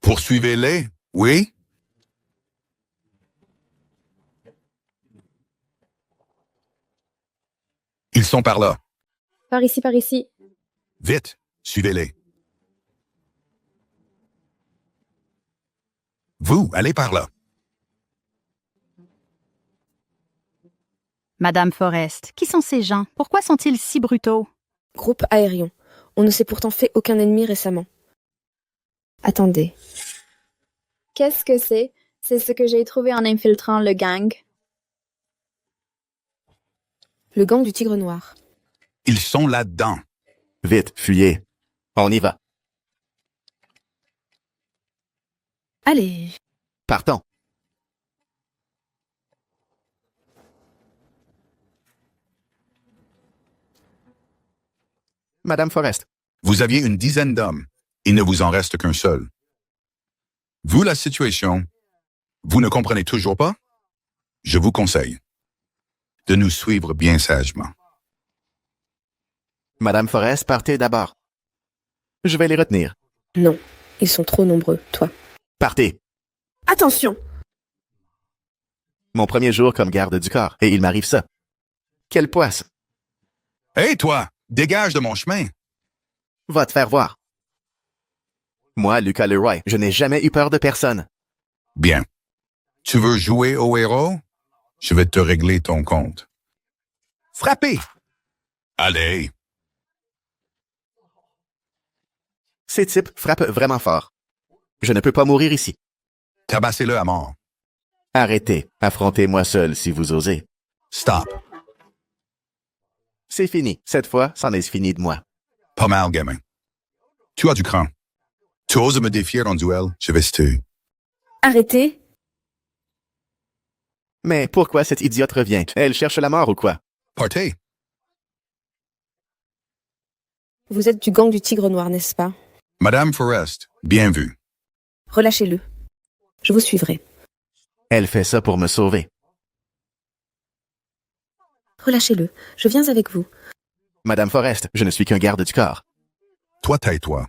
Poursuivez-les, oui? Ils sont par là. Par ici, par ici. Vite, suivez-les. Vous, allez par là. Madame Forrest, qui sont ces gens? Pourquoi sont-ils si brutaux? Groupe Aérion. On ne s'est pourtant fait aucun ennemi récemment. Attendez. Qu'est-ce que c'est? C'est ce que j'ai trouvé en infiltrant le gang. Le gang du Tigre Noir. Ils sont là-dedans. Vite, fuyez. On y va. Allez. Partons. Madame Forrest, Vous aviez une dizaine d'hommes. Il ne vous en reste qu'un seul. Vous, la situation, vous ne comprenez toujours pas? Je vous conseille de nous suivre bien sagement. Madame Forrest, partez d'abord. Je vais les retenir. Non, ils sont trop nombreux, toi. Partez. Attention! Mon premier jour comme garde du corps, et il m'arrive ça. Quelle poisse! Hé, toi! Dégage de mon chemin! Va te faire voir. Moi, Lucas Leroy, je n'ai jamais eu peur de personne. Bien. Tu veux jouer au héros? Je vais te régler ton compte. Frappez! Allez! Ces types frappent vraiment fort. Je ne peux pas mourir ici. Tabassez-le à mort. Arrêtez. Affrontez-moi seul si vous osez. Stop. C'est fini. Cette fois, c'en est fini de moi. Pas mal, gamin. Tu as du cran. Tu oses me défier en duel, je vais se tuer. Arrêtez! Mais pourquoi cette idiote revient? Elle cherche la mort ou quoi? Partez! Vous êtes du gang du Tigre Noir, n'est-ce pas? Madame Forrest, bien vu. Relâchez-le. Je vous suivrai. Elle fait ça pour me sauver. Relâchez-le. Je viens avec vous. Madame Forrest, je ne suis qu'un garde du corps. Toi, tais-toi.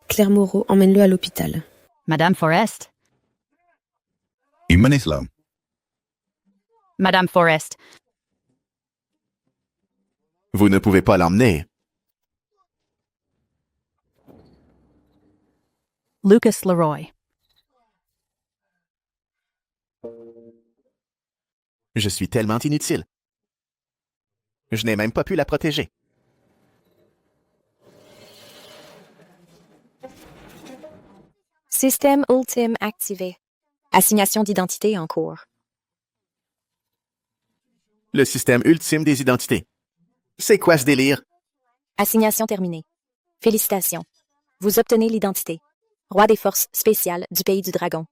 Claire Moreau, emmène-le à l'hôpital. Madame Forrest. Et menez-la. Madame Forrest. Vous ne pouvez pas l'emmener. Lucas Leroy. Je suis tellement inutile. Je n'ai même pas pu la protéger. Système ultime activé. Assignation d'identité en cours. Le système ultime des identités. C'est quoi ce délire? Assignation terminée. Félicitations. Vous obtenez l'identité. Roi des forces spéciales du pays du dragon.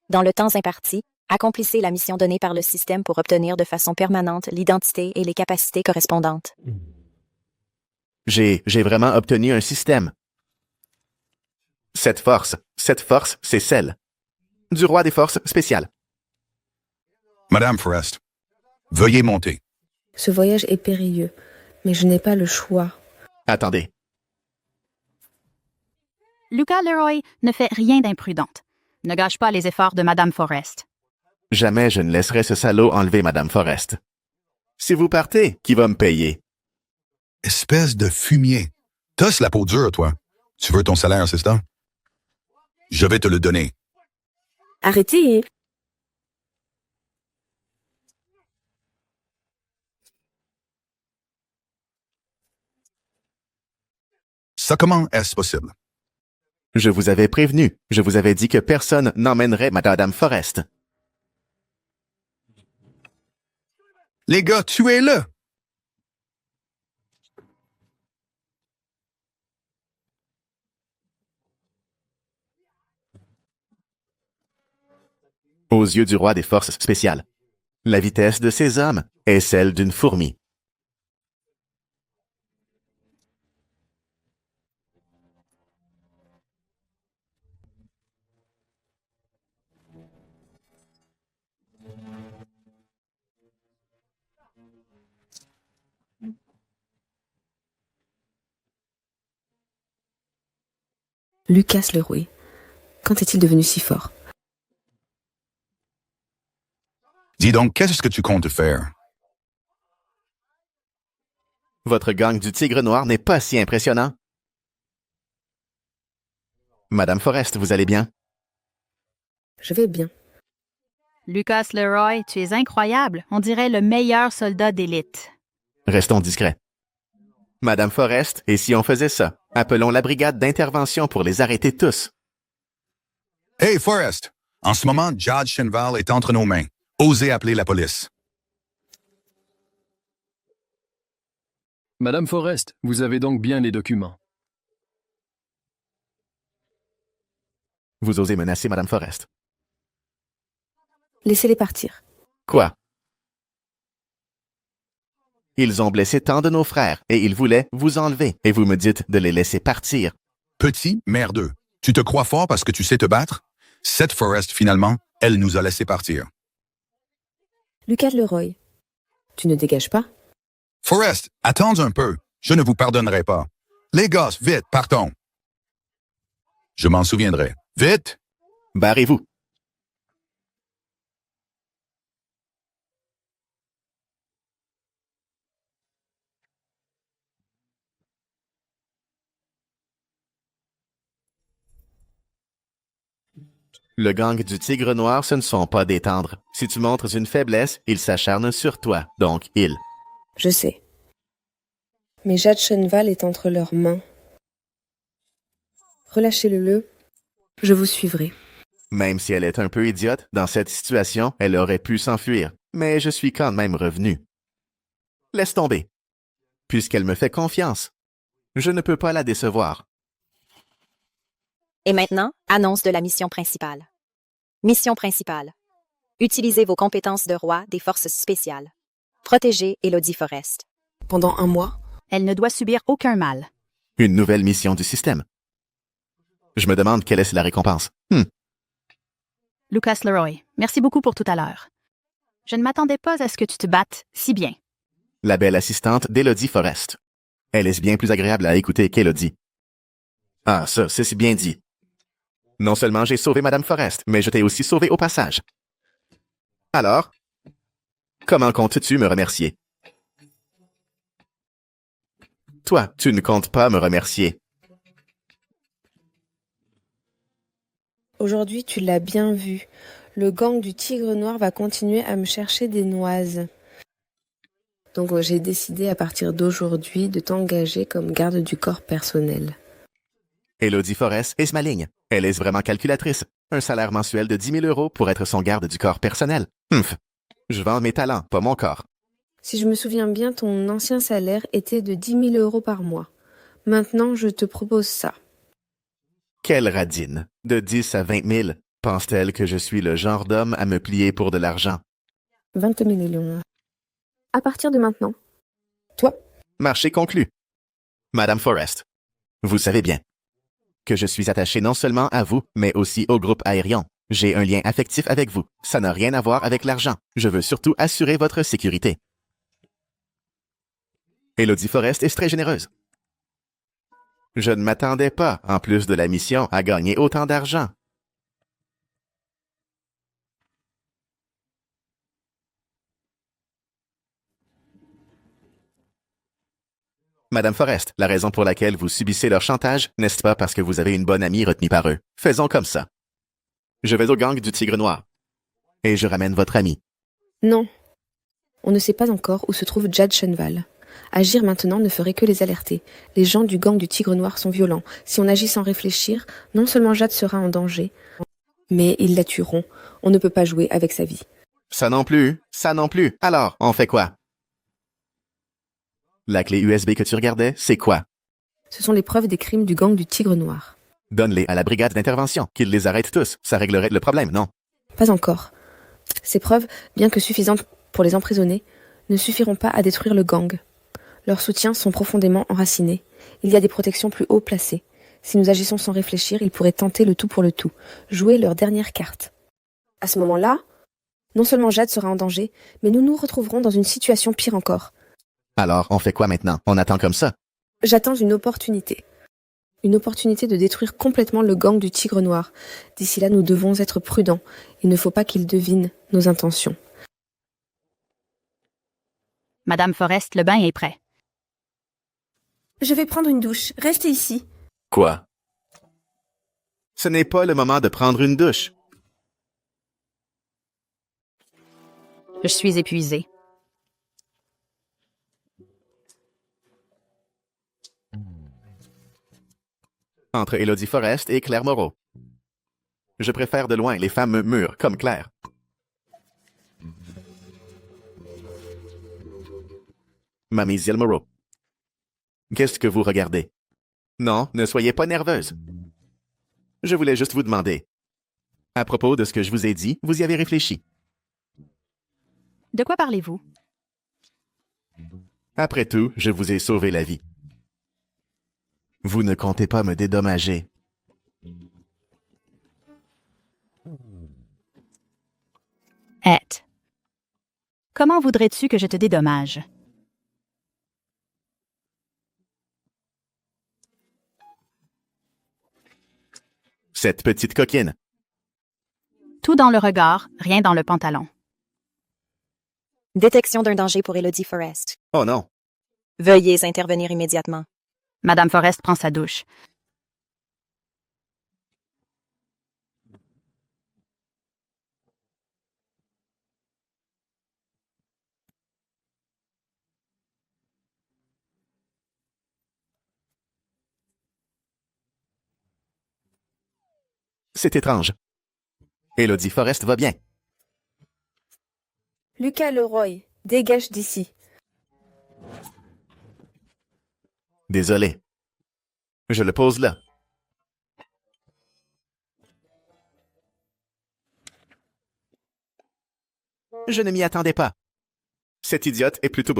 Dans le temps imparti, accomplissez la mission donnée par le système pour obtenir de façon permanente l'identité et les capacités correspondantes. J'ai vraiment obtenu un système. Cette force, c'est celle du roi des forces spéciales. Madame Forrest, veuillez monter. Ce voyage est périlleux, mais je n'ai pas le choix. Attendez. Lucas Leroy ne fait rien d'imprudente. Ne gâche pas les efforts de Madame Forrest. Jamais je ne laisserai ce salaud enlever Madame Forrest. Si vous partez, qui va me payer? Espèce de fumier. Tosse la peau dure, toi. Tu veux ton salaire, c'est ça? Je vais te le donner. Arrêtez! Ça, comment est-ce possible? Je vous avais prévenu. Je vous avais dit que personne n'emmènerait Madame Forrest. Les gars, tuez-le! Aux yeux du roi des forces spéciales, la vitesse de ces hommes est celle d'une fourmi. Lucas Leroy. Quand est-il devenu si fort? Dis donc, qu'est-ce que tu comptes faire? Votre gang du Tigre Noir n'est pas si impressionnant. Madame Forrest, vous allez bien? Je vais bien. Lucas Leroy, tu es incroyable. On dirait le meilleur soldat d'élite. Restons discrets. Madame Forrest, et si on faisait ça? Appelons la brigade d'intervention pour les arrêter tous. Hey, Forrest! En ce moment, Judge Chenval est entre nos mains. Osez appeler la police. Madame Forrest, vous avez donc bien les documents. Vous osez menacer Madame Forrest. Laissez-les partir. Quoi? Ils ont blessé tant de nos frères et ils voulaient vous enlever et vous me dites de les laisser partir. Petit merdeux. Tu te crois fort parce que tu sais te battre? Cette Forrest, finalement, elle nous a laissé partir. Lucas Leroy. Tu ne dégages pas? Forrest, attends un peu. Je ne vous pardonnerai pas. Les gosses, vite, partons. Je m'en souviendrai. Vite! Barrez-vous. Le gang du Tigre Noir, ce ne sont pas des tendres. Si tu montres une faiblesse, ils s'acharnent sur toi. Donc, ils. Je sais. Mais Jade Chenval est entre leurs mains. Relâchez-le, je vous suivrai. Même si elle est un peu idiote, dans cette situation, elle aurait pu s'enfuir. Mais je suis quand même revenu. Laisse tomber. Puisqu'elle me fait confiance. Je ne peux pas la décevoir. Et maintenant, annonce de la mission principale. Mission principale. Utilisez vos compétences de roi des forces spéciales. Protégez Elodie Forrest. Pendant un mois, Elle ne doit subir aucun mal. Une nouvelle mission du système. Je me demande quelle est la récompense. Lucas Leroy, merci beaucoup pour tout à l'heure. Je ne m'attendais pas à ce que tu te battes si bien. La belle assistante d'Elodie Forrest. Elle est bien plus agréable à écouter qu'Elodie. Ah, ça, c'est si bien dit. Non seulement j'ai sauvé Madame Forrest, mais je t'ai aussi sauvé au passage. Alors, comment comptes-tu me remercier? Toi, tu ne comptes pas me remercier. aujourd'hui tu l'as bien vu. Le gang du Tigre Noir va continuer à me chercher des noises. Donc j'ai décidé à partir d'aujourd'hui de t'engager comme garde du corps personnel. Elodie Forrest est maligne. Elle est vraiment calculatrice. Un salaire mensuel de 10 000 € pour être son garde du corps personnel. Je vends mes talents, pas mon corps. Si je me souviens bien, ton ancien salaire était de 10 000 € par mois. Maintenant, je te propose ça. Quelle radine. De 10 à 20 000. Pense-t-elle que je suis le genre d'homme à me plier pour de l'argent? 20 millions. À partir de maintenant. Toi? Marché conclu. Madame Forrest, vous savez bien que je suis attaché non seulement à vous, mais aussi au groupe Aérion. J'ai un lien affectif avec vous. Ça n'a rien à voir avec l'argent. Je veux surtout assurer votre sécurité. Elodie Forrest est très généreuse. Je ne m'attendais pas, en plus de la mission, à gagner autant d'argent. Madame Forrest, la raison pour laquelle vous subissez leur chantage, n'est-ce pas parce que vous avez une bonne amie retenue par eux? Faisons comme ça. Je vais au gang du Tigre Noir. Et je ramène votre amie. Non. On ne sait pas encore où se trouve Jade Chenval. Agir maintenant ne ferait que les alerter. Les gens du gang du Tigre Noir sont violents. Si on agit sans réfléchir, non seulement Jade sera en danger, mais ils la tueront. On ne peut pas jouer avec sa vie. Ça non plus, ça non plus. Alors, on fait quoi? La clé USB que tu regardais, c'est quoi? Ce sont les preuves des crimes du gang du Tigre Noir. Donne-les à la brigade d'intervention, qu'ils les arrêtent tous. Ça réglerait le problème, non? Pas encore. Ces preuves, bien que suffisantes pour les emprisonner, ne suffiront pas à détruire le gang. Leurs soutiens sont profondément enracinés. Il y a des protections plus haut placées. Si nous agissons sans réfléchir, ils pourraient tenter le tout pour le tout, jouer leur dernière carte. À ce moment-là, non seulement Jade sera en danger, mais nous nous retrouverons dans une situation pire encore. Alors, on fait quoi maintenant? On attend comme ça? J'attends une opportunité. Une opportunité de détruire complètement le gang du Tigre Noir. D'ici là, nous devons être prudents. Il ne faut pas qu'ils devinent nos intentions. Madame Forrest, le bain est prêt. Je vais prendre une douche. Restez ici. Quoi? Ce n'est pas le moment de prendre une douche. Je suis épuisée. Entre Elodie Forrest et Claire Moreau. Je préfère de loin les femmes mûres comme Claire. Mademoiselle Moreau. Qu'est-ce que vous regardez? Non, ne soyez pas nerveuse. Je voulais juste vous demander. À propos de ce que je vous ai dit, vous y avez réfléchi. De quoi parlez-vous? Après tout, je vous ai sauvé la vie. Vous ne comptez pas me dédommager. Ed. Comment voudrais-tu que je te dédommage? Cette petite coquine. Tout dans le regard, rien dans le pantalon. Détection d'un danger pour Elodie Forrest. Oh non. Veuillez intervenir immédiatement. Madame Forrest prend sa douche. C'est étrange. Elodie Forrest va bien. Lucas Leroy, dégage d'ici. Désolé. Je le pose là. Je ne m'y attendais pas. Cette idiote est plutôt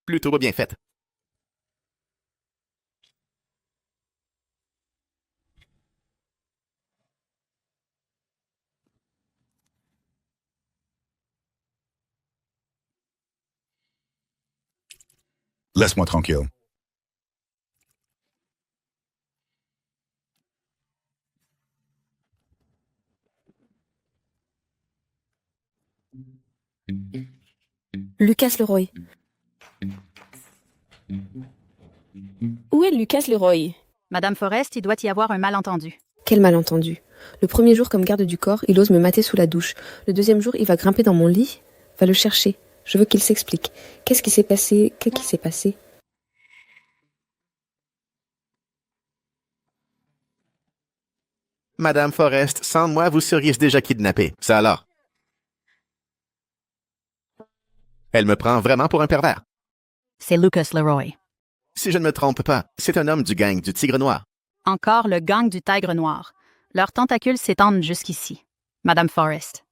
plutôt bien faite. Laisse-moi tranquille. Lucas Leroy. Où est Lucas Leroy? Madame Forrest, il doit y avoir un malentendu. Quel malentendu. Le premier jour, comme garde du corps, il ose me mater sous la douche. Le deuxième jour, il va grimper dans mon lit. Va le chercher. Je veux qu'il s'explique. Qu'est-ce qui s'est passé? Qu'est-ce qui s'est passé? Madame Forrest, sans moi, vous seriez déjà kidnappée. Ça alors? Elle me prend vraiment pour un pervers. C'est Lucas Leroy. Si je ne me trompe pas, c'est un homme du gang du Tigre Noir. Encore le gang du Tigre Noir. Leurs tentacules s'étendent jusqu'ici. Madame Forrest,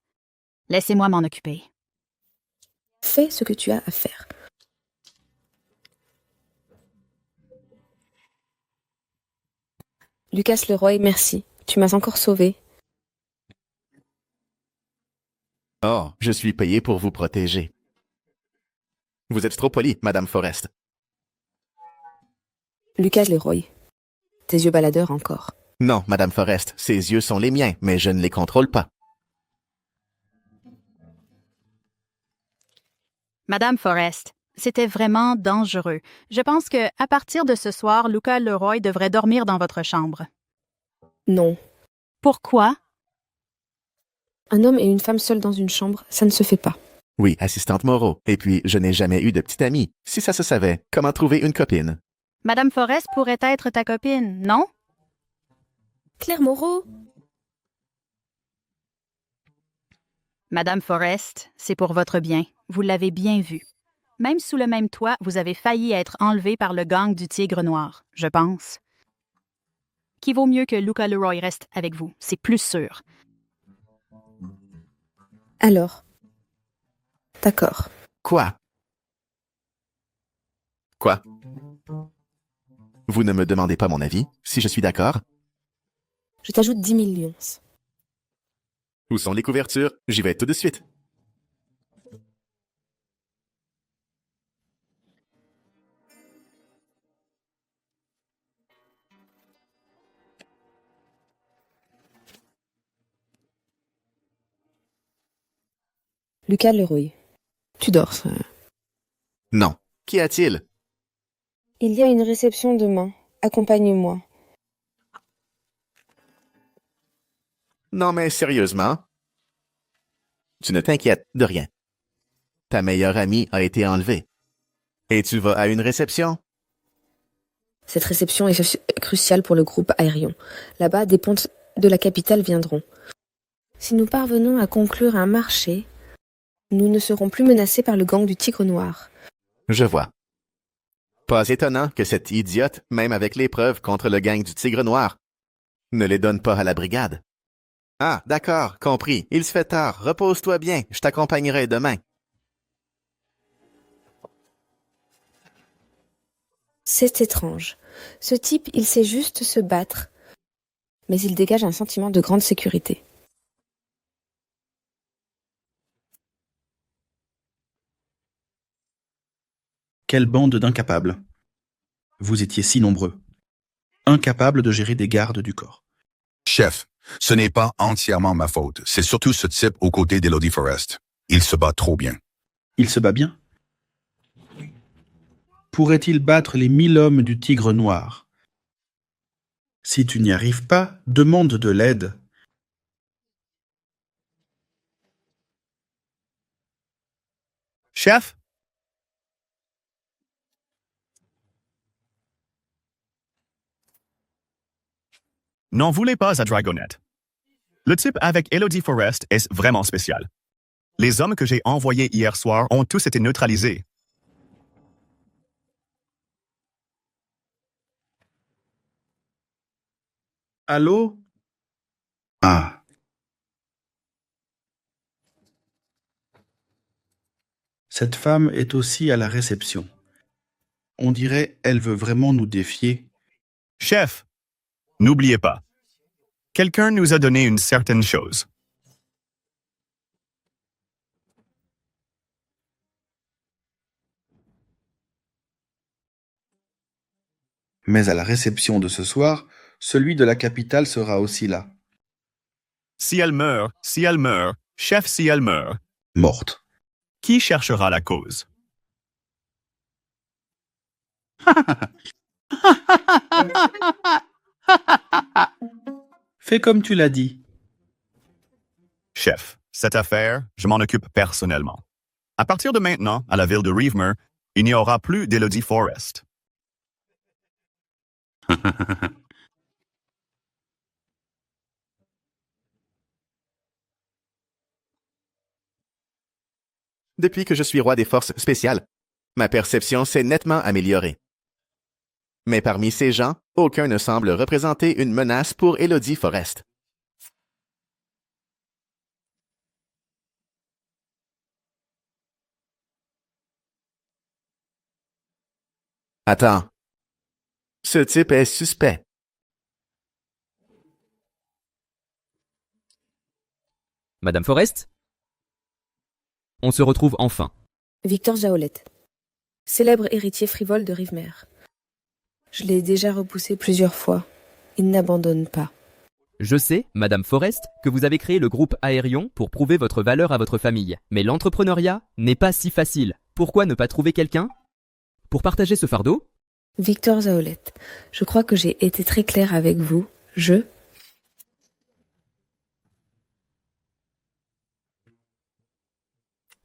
laissez-moi m'en occuper. Fais ce que tu as à faire. Lucas Leroy, merci. Tu m'as encore sauvé. Oh, je suis payé pour vous protéger. Vous êtes trop poli, Madame Forrest. Lucas Leroy. Tes yeux baladeurs encore. Non, Madame Forrest, ses yeux sont les miens, mais je ne les contrôle pas. Madame Forrest, c'était vraiment dangereux. Je pense que, à partir de ce soir, Lucas Leroy devrait dormir dans votre chambre. Non. Pourquoi? Un homme et une femme seuls dans une chambre, ça ne se fait pas. Oui, assistante Moreau. Et puis, je n'ai jamais eu de petite amie. Si ça se savait, comment trouver une copine? Madame Forrest pourrait être ta copine, non? Claire Moreau. Madame Forrest, c'est pour votre bien. Vous l'avez bien vu. Même sous le même toit, vous avez failli être enlevé par le gang du Tigre Noir, je pense. Qui vaut mieux que Lucas Leroy reste avec vous, c'est plus sûr. Alors. D'accord. Quoi? Quoi? Vous ne me demandez pas mon avis, si je suis d'accord? Je t'ajoute 10 000 lions. Où sont les couvertures? J'y vais tout de suite. Lucas Leroy. Tu dors, ça. Non. Qu'y a-t-il? Il y a une réception demain. Accompagne-moi. Non, mais sérieusement. Tu ne t'inquiètes de rien. Ta meilleure amie a été enlevée. Et tu vas à une réception? Cette réception est cruciale pour le groupe Aérion. Là-bas, des pontes de la capitale viendront. Si nous parvenons à conclure un marché, nous ne serons plus menacés par le gang du Tigre Noir. Je vois. Pas étonnant que cette idiote, même avec les preuves contre le gang du Tigre Noir, ne les donne pas à la brigade. Ah, d'accord, compris. Il se fait tard. Repose-toi bien. Je t'accompagnerai demain. C'est étrange. Ce type, il sait juste se battre, mais il dégage un sentiment de grande sécurité. Quelle bande d'incapables. Vous étiez si nombreux. Incapables de gérer des gardes du corps. Chef, ce n'est pas entièrement ma faute. C'est surtout ce type aux côtés d'Elodie Forrest. Il se bat trop bien. Il se bat bien? Pourrait-il battre les 1000 hommes du Tigre Noir? Si tu n'y arrives pas, demande de l'aide. Chef? N'en voulez pas à Dragonet. Le type avec Elodie Forrest est vraiment spécial. Les hommes que j'ai envoyés hier soir ont tous été neutralisés. Allô? Ah. Cette femme est aussi à la réception. On dirait elle veut vraiment nous défier. Chef, n'oubliez pas. Quelqu'un nous a donné une certaine chose. Mais à la réception de ce soir, celui de la capitale sera aussi là. Si elle meurt, chef, si elle meurt, Morte. qui cherchera la cause? Fais comme tu l'as dit. Chef, cette affaire, je m'en occupe personnellement. À partir de maintenant, à la ville de Revemer, il n'y aura plus d'Elodie Forrest. Depuis que je suis roi des forces spéciales, ma perception s'est nettement améliorée. Mais parmi ces gens, aucun ne semble représenter une menace pour Elodie Forrest. Attends. Ce type est suspect. Madame Forrest? On se retrouve enfin. Victor Jaolette, célèbre héritier frivole de Rivemer. Je l'ai déjà repoussé plusieurs fois. Il n'abandonne pas. Je sais, Madame Forrest, que vous avez créé le groupe Aérion pour prouver votre valeur à votre famille. Mais l'entrepreneuriat n'est pas si facile. Pourquoi ne pas trouver quelqu'un pour partager ce fardeau? Victor Jaolette, je crois que j'ai été très clair avec vous.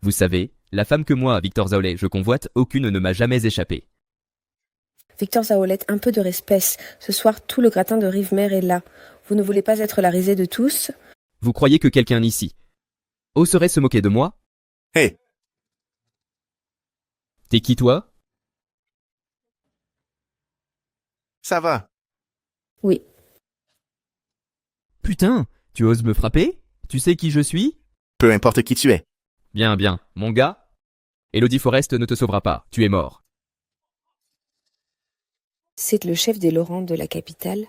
Vous savez, la femme que moi, Victor Zaolet, je convoite, aucune ne m'a jamais échappé. Victor Jaolette, un peu de respect. Ce soir, tout le gratin de Rivemer est là. Vous ne voulez pas être la risée de tous? Vous croyez que quelqu'un ici oserait se moquer de moi? Hé! T'es qui, toi? Ça va. Oui. Putain, tu oses me frapper? Tu sais qui je suis? Peu importe qui tu es. Bien, bien. Mon gars, Elodie Forrest ne te sauvera pas. Tu es mort. C'est le chef des Laurent de la capitale.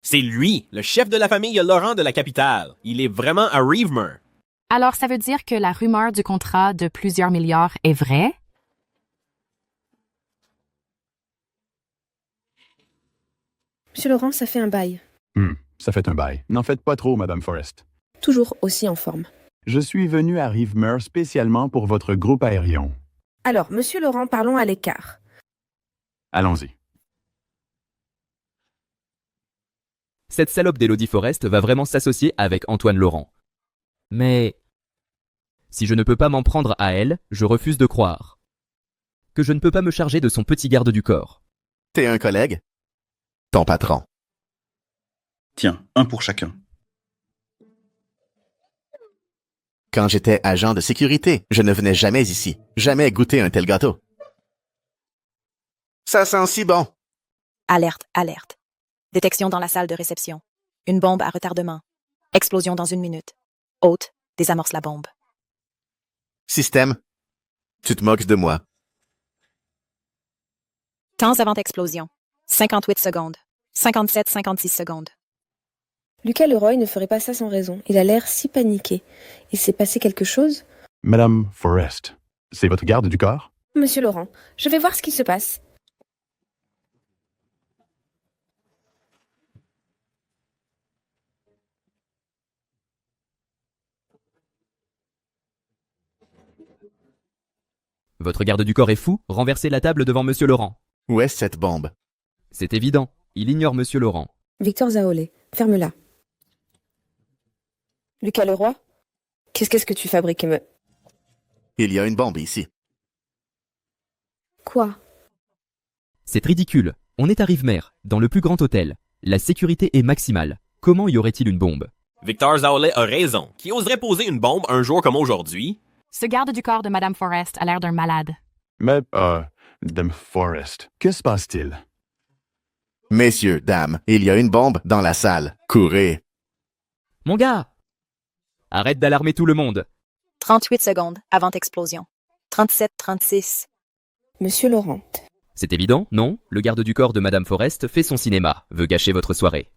C'est lui, le chef de la famille Laurent de la capitale. Il est vraiment à Revemer. Alors, ça veut dire que la rumeur du contrat de plusieurs milliards est vraie? Monsieur Laurent, ça fait un bail. Ça fait un bail. N'en faites pas trop, Madame Forrest. Toujours aussi en forme. Je suis venu à Rivemer spécialement pour votre groupe aérien. Alors, monsieur Laurent, parlons à l'écart. Allons-y. Cette salope d'Elodie Forrest va vraiment s'associer avec Antoine Laurent. Mais si je ne peux pas m'en prendre à elle, je refuse de croire que je ne peux pas me charger de son petit garde du corps. T'es un collègue? Ton patron. Tiens, un pour chacun. Quand j'étais agent de sécurité, je ne venais jamais ici. Jamais goûter un tel gâteau. Ça sent si bon. Alerte, alerte. Détection dans la salle de réception. Une bombe à retardement. Explosion dans 1 minute. Hôte, désamorce la bombe. Système. Tu te moques de moi. Temps avant explosion. 58 secondes. 57-56 secondes. Lucas Leroy ne ferait pas ça sans raison. Il a l'air si paniqué. Il s'est passé quelque chose? Madame Forrest, c'est votre garde du corps? Monsieur Laurent, je vais voir ce qui se passe. Votre garde du corps est fou, renversez la table devant monsieur Laurent. Où est cette bombe? C'est évident, il ignore monsieur Laurent. Victor Zaolé, ferme-la. Lucas Leroy, qu'est-ce que tu fabriques, Il y a une bombe ici. Quoi? C'est ridicule, on est à Rivemer, dans le plus grand hôtel. La sécurité est maximale. Comment y aurait-il une bombe? Victor Zaolé a raison. Qui oserait poser une bombe un jour comme aujourd'hui? Ce garde du corps de Madame Forrest a l'air d'un malade. Mais, Madame Forrest, que se passe-t-il? Messieurs, dames, il y a une bombe dans la salle. Courez. Mon gars! Arrête d'alarmer tout le monde. 38 secondes avant explosion. 37-36. Monsieur Laurent. C'est évident, non? Le garde du corps de Madame Forrest fait son cinéma, veut gâcher votre soirée.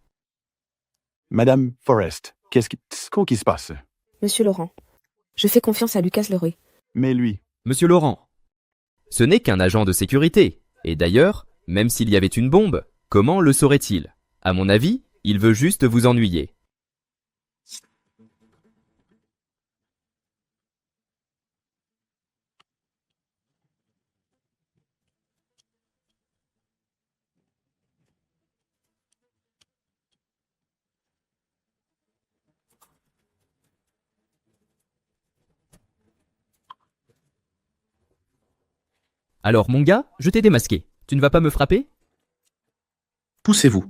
Madame Forrest, qu'est-ce qui se passe? Monsieur Laurent, je fais confiance à Lucas Leroy. Mais lui... Monsieur Laurent, ce n'est qu'un agent de sécurité. Et d'ailleurs, même s'il y avait une bombe, comment le saurait-il? À mon avis, il veut juste vous ennuyer. Alors, mon gars, je t'ai démasqué. Tu ne vas pas me frapper? Poussez-vous.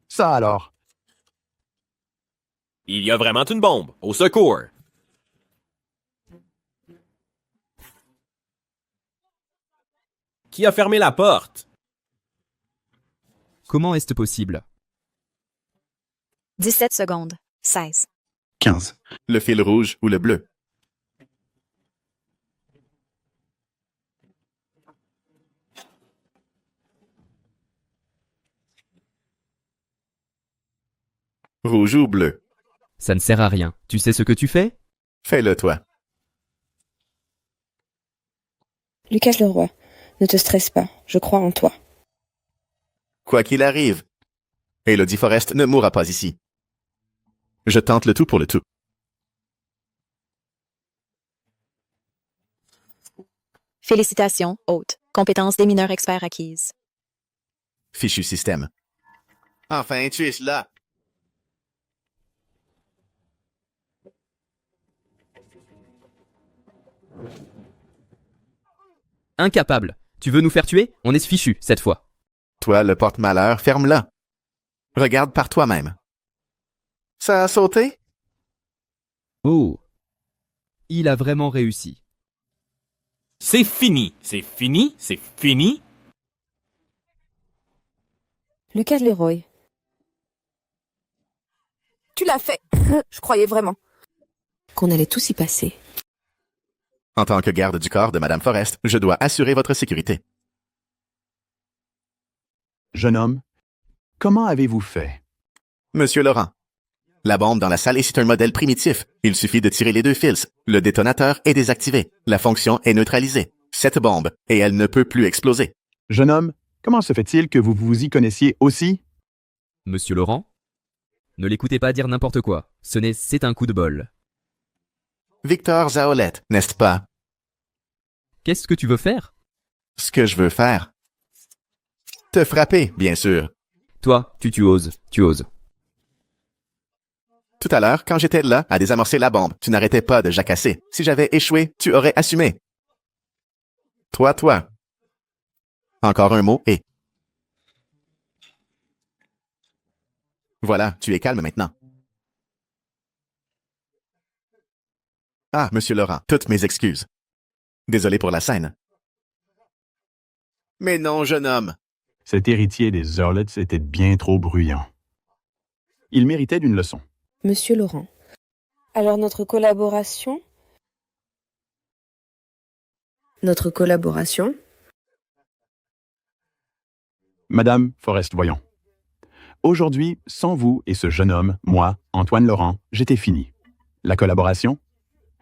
Ça alors? Il y a vraiment une bombe. Au secours! Qui a fermé la porte? Comment est-ce possible? 17 secondes. 16. 15. Le fil rouge ou le bleu? Rouge ou bleu? Ça ne sert à rien. Tu sais ce que tu fais? Fais-le toi. Lucas Leroy, ne te stresse pas, je crois en toi. Quoi qu'il arrive, Elodie Forrest ne mourra pas ici. Je tente le tout pour le tout. Félicitations, hôte. Compétences des mineurs experts acquises. Fichu système. Enfin, tu es là. Incapable. Tu veux nous faire tuer? On est fichu, cette fois. Toi, le porte-malheur, ferme-la. Regarde par toi-même. Ça a sauté? Oh. Il a vraiment réussi. C'est fini. C'est fini. C'est fini. Lucas Leroy. Tu l'as fait. Je croyais vraiment qu'on allait tous y passer. En tant que garde du corps de Madame Forrest, je dois assurer votre sécurité. Jeune homme, comment avez-vous fait? Monsieur Laurent, la bombe dans la salle est un modèle primitif. Il suffit de tirer les 2 fils. Le détonateur est désactivé. La fonction est neutralisée. Cette bombe, et elle ne peut plus exploser. Jeune homme, comment se fait-il que vous vous y connaissiez aussi? Monsieur Laurent? Ne l'écoutez pas dire n'importe quoi. C'est un coup de bol. Victor Zaolette, n'est-ce pas? Qu'est-ce que tu veux faire? Ce que je veux faire? Te frapper, bien sûr. Toi, tu oses. Tout à l'heure, quand j'étais là à désamorcer la bombe, tu n'arrêtais pas de jacasser. Si j'avais échoué, tu aurais assumé. Toi. Encore un mot et... Voilà, tu es calme maintenant. Ah, Monsieur Laurent, toutes mes excuses. Désolé pour la scène. Mais non, jeune homme. Cet héritier des Zerlets était bien trop bruyant. Il méritait d'une leçon. Monsieur Laurent. Alors notre collaboration? Notre collaboration? Madame Forrest, voyons. Aujourd'hui, sans vous et ce jeune homme, moi, Antoine Laurent, j'étais fini. La collaboration?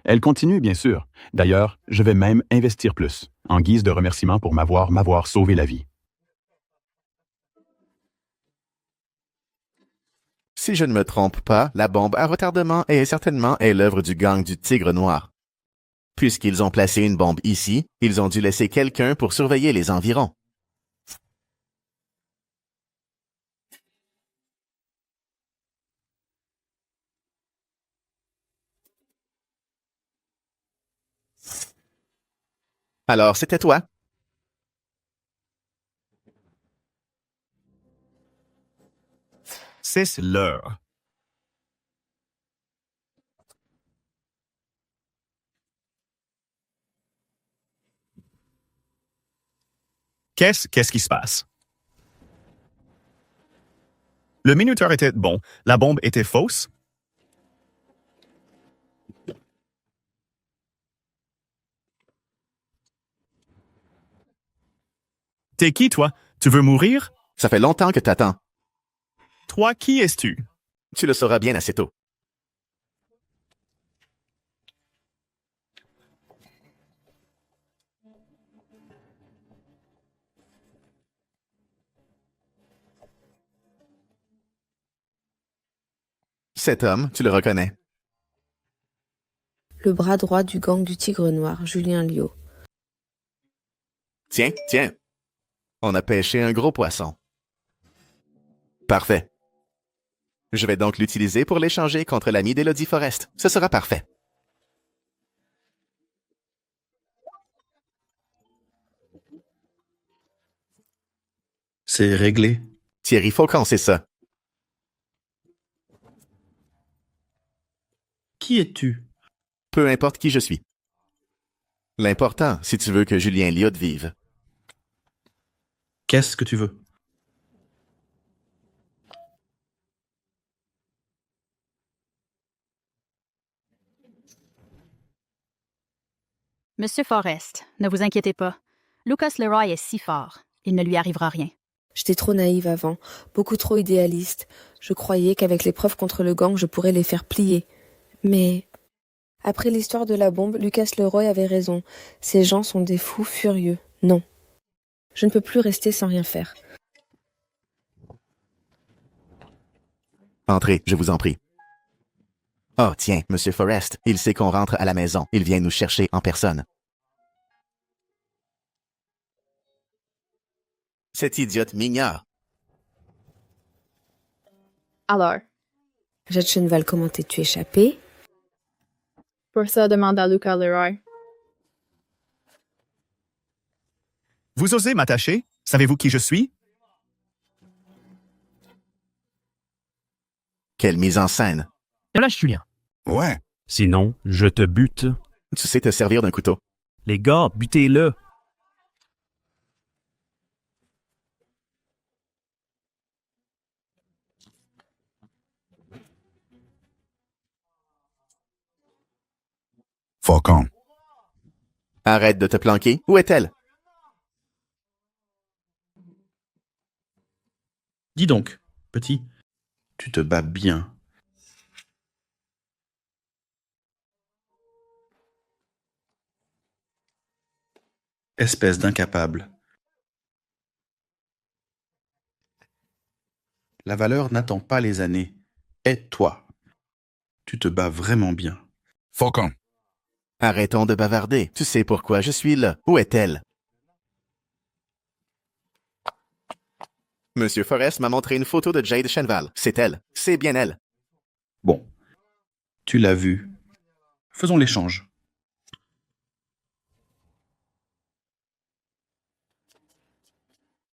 Elle continue, bien sûr. D'ailleurs, je vais même investir plus, en guise de remerciement pour m'avoir sauvé la vie. Si je ne me trompe pas, la bombe à retardement est certainement l'œuvre du gang du Tigre Noir. Puisqu'ils ont placé une bombe ici, ils ont dû laisser quelqu'un pour surveiller les environs. Alors, c'était toi? C'est l'heure. Qu'est-ce qui se passe? Le minuteur était bon. La bombe était fausse? T'es qui, toi? Tu veux mourir? Ça fait longtemps que t'attends. Toi, qui es-tu? Tu le sauras bien assez tôt. Cet homme, tu le reconnais. Le bras droit du gang du Tigre Noir, Julien Liot. Tiens. On a pêché un gros poisson. Parfait. Je vais donc l'utiliser pour l'échanger contre l'ami d'Elodie Forrest. Ce sera parfait. C'est réglé. Thierry Faucon, c'est ça. Qui es-tu? Peu importe qui je suis. L'important, si tu veux que Julien Liot vive. Qu'est-ce que tu veux? Monsieur Forrest, ne vous inquiétez pas. Lucas Leroy est si fort. Il ne lui arrivera rien. J'étais trop naïve avant, beaucoup trop idéaliste. Je croyais qu'avec les preuves contre le gang, je pourrais les faire plier. Mais après l'histoire de la bombe, Lucas Leroy avait raison. Ces gens sont des fous furieux. Non. Je ne peux plus rester sans rien faire. Entrez, je vous en prie. Oh, tiens, Monsieur Forrest, il sait qu'on rentre à la maison. Il vient nous chercher en personne. Cette idiote m'ignore. Alors, Jade Cheneval, comment t'es-tu échappé? pour ça, demande à Lucas Leroy. Vous osez m'attacher? Savez-vous qui je suis? Quelle mise en scène. Lâche Julien. Ouais. Sinon, je te bute. Tu sais te servir d'un couteau. Les gars, butez-le. Faucon. Arrête de te planquer. Où est-elle? Dis donc, petit, tu te bats bien. Espèce d'incapable. La valeur n'attend pas les années. Aide-toi. Tu te bats vraiment bien. Faucon. Arrêtons de bavarder. Tu sais pourquoi je suis là. Où est-elle? Monsieur Forrest m'a montré une photo de Jade Chenval. C'est elle. C'est bien elle. Bon. Tu l'as vu. Faisons l'échange.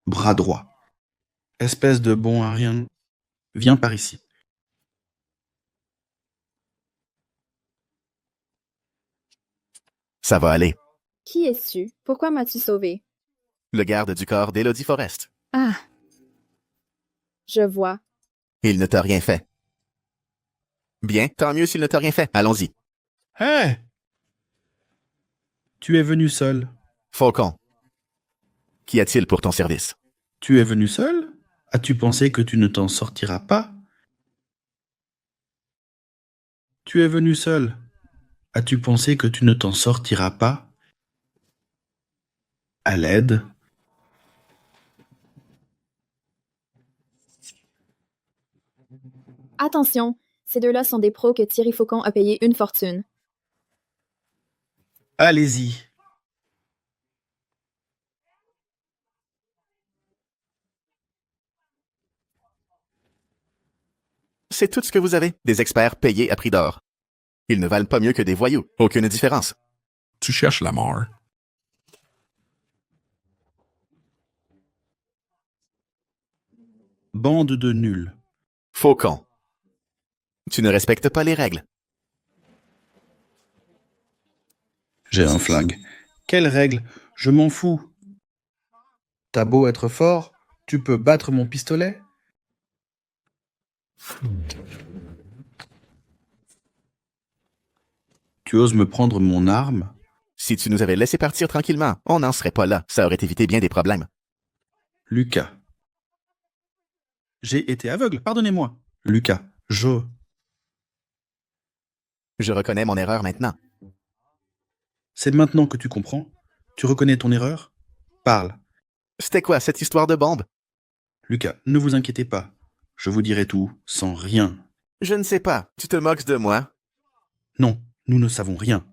Bras droit. Espèce de bon à rien. Viens par ici. Ça va aller. Qui es-tu? Pourquoi m'as-tu sauvé? Le garde du corps d'Elodie Forrest. Ah. Je vois. Il ne t'a rien fait. Bien, tant mieux s'il ne t'a rien fait. Allons-y. Hé! Tu es venu seul. Faucon. Qu'y a-t-il pour ton service? Tu es venu seul? As-tu pensé que tu ne t'en sortiras pas? Tu es venu seul. As-tu pensé que tu ne t'en sortiras pas? À l'aide. Attention, ces deux-là sont des pros que Thierry Faucon a payé une fortune. Allez-y. C'est tout ce que vous avez. Des experts payés à prix d'or. Ils ne valent pas mieux que des voyous. Aucune différence. Tu cherches la mort. Bande de nuls. Faucon. Tu ne respectes pas les règles. J'ai un flingue. Quelle règle? Je m'en fous. T'as beau être fort, tu peux battre mon pistolet? Tu oses me prendre mon arme? Si tu nous avais laissé partir tranquillement, on n'en serait pas là. Ça aurait évité bien des problèmes. Lucas. J'ai été aveugle, pardonnez-moi. Lucas, Je reconnais mon erreur maintenant. C'est maintenant que tu comprends? Tu reconnais ton erreur? Parle. C'était quoi cette histoire de bombe? Lucas, ne vous inquiétez pas. Je vous dirai tout, sans rien. Je ne sais pas. Tu te moques de moi? Non, nous ne savons rien.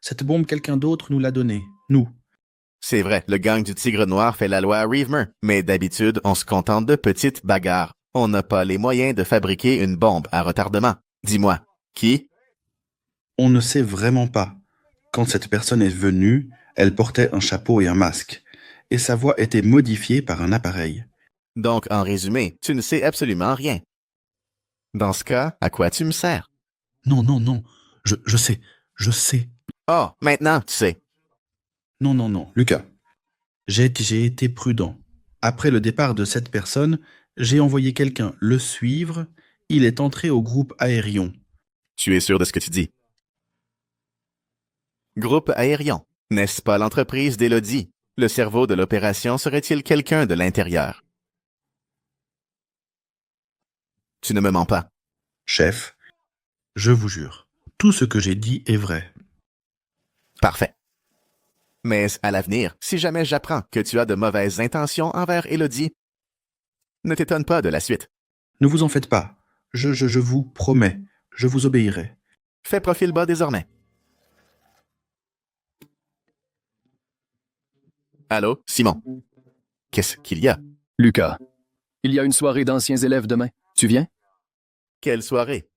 Cette bombe, quelqu'un d'autre nous l'a donnée. Nous. C'est vrai, le gang du Tigre Noir fait la loi à Reavemer, mais d'habitude, on se contente de petites bagarres. On n'a pas les moyens de fabriquer une bombe à retardement. Dis-moi, qui? On ne sait vraiment pas. Quand cette personne est venue, elle portait un chapeau et un masque, et sa voix était modifiée par un appareil. Donc, en résumé, tu ne sais absolument rien. Dans ce cas, à quoi tu me sers? Non, non, non. Je sais. Oh, maintenant, tu sais. Non, Lucas. J'ai été prudent. Après le départ de cette personne, j'ai envoyé quelqu'un le suivre. Il est entré au groupe Aérion. Tu es sûr de ce que tu dis? Groupe Aérion. N'est-ce pas l'entreprise d'Élodie? Le cerveau de l'opération serait-il quelqu'un de l'intérieur? Tu ne me mens pas. Chef, je vous jure, tout ce que j'ai dit est vrai. Parfait. Mais à l'avenir, si jamais j'apprends que tu as de mauvaises intentions envers Élodie, ne t'étonne pas de la suite. Ne vous en faites pas. Je vous promets, je vous obéirai. Fais profil bas désormais. Allô, Simon? Qu'est-ce qu'il y a? Lucas, il y a une soirée d'anciens élèves demain. Tu viens? Quelle soirée?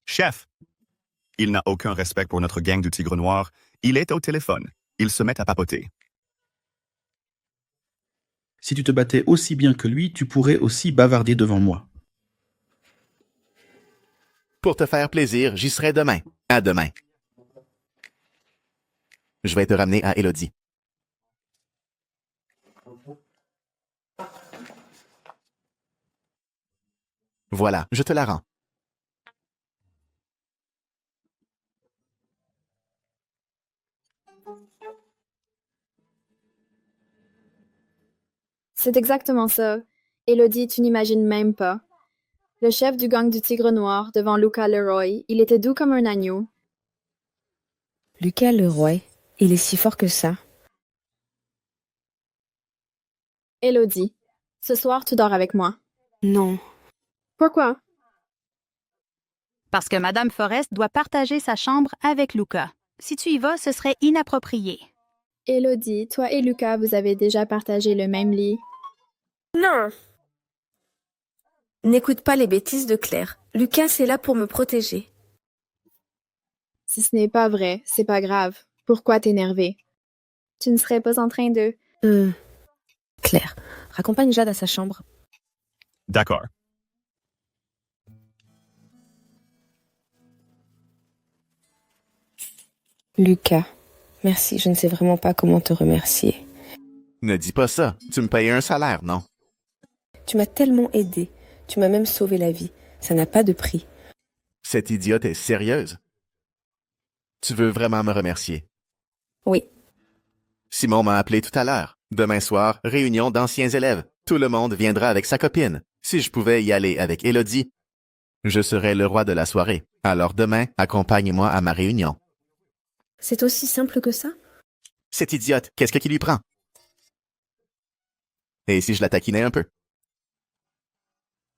Chef, il n'a aucun respect pour notre gang du Tigre Noir. Il est au téléphone. Ils se mettent à papoter. Si tu te battais aussi bien que lui, tu pourrais aussi bavarder devant moi. Pour te faire plaisir, j'y serai demain. À demain. Je vais te ramener à Élodie. Voilà, je te la rends. C'est exactement ça. Élodie, tu n'imagines même pas. Le chef du gang du Tigre Noir, devant Lucas Leroy, il était doux comme un agneau. Lucas Leroy, il est si fort que ça. Élodie, ce soir tu dors avec moi. Non, Pourquoi? Parce que Madame Forrest doit partager sa chambre avec Luca. Si tu y vas, ce serait inapproprié. Élodie, toi et Lucas, vous avez déjà partagé le même lit. Non. N'écoute pas les bêtises de Claire. Lucas est là pour me protéger. Si ce n'est pas vrai, c'est pas grave. Pourquoi t'énerver? Tu ne serais pas en train de... Claire, raccompagne Jade à sa chambre. D'accord. Lucas, merci, je ne sais vraiment pas comment te remercier. Ne dis pas ça. Tu me payes un salaire, non? Tu m'as tellement aidé. Tu m'as même sauvé la vie. Ça n'a pas de prix. Cette idiote est sérieuse. Tu veux vraiment me remercier? Oui. Simon m'a appelé tout à l'heure. Demain soir, réunion d'anciens élèves. Tout le monde viendra avec sa copine. Si je pouvais y aller avec Élodie, je serais le roi de la soirée. Alors demain, accompagne-moi à ma réunion. C'est aussi simple que ça? Cette idiote, qu'est-ce qui lui prend? Et si je la taquinais un peu?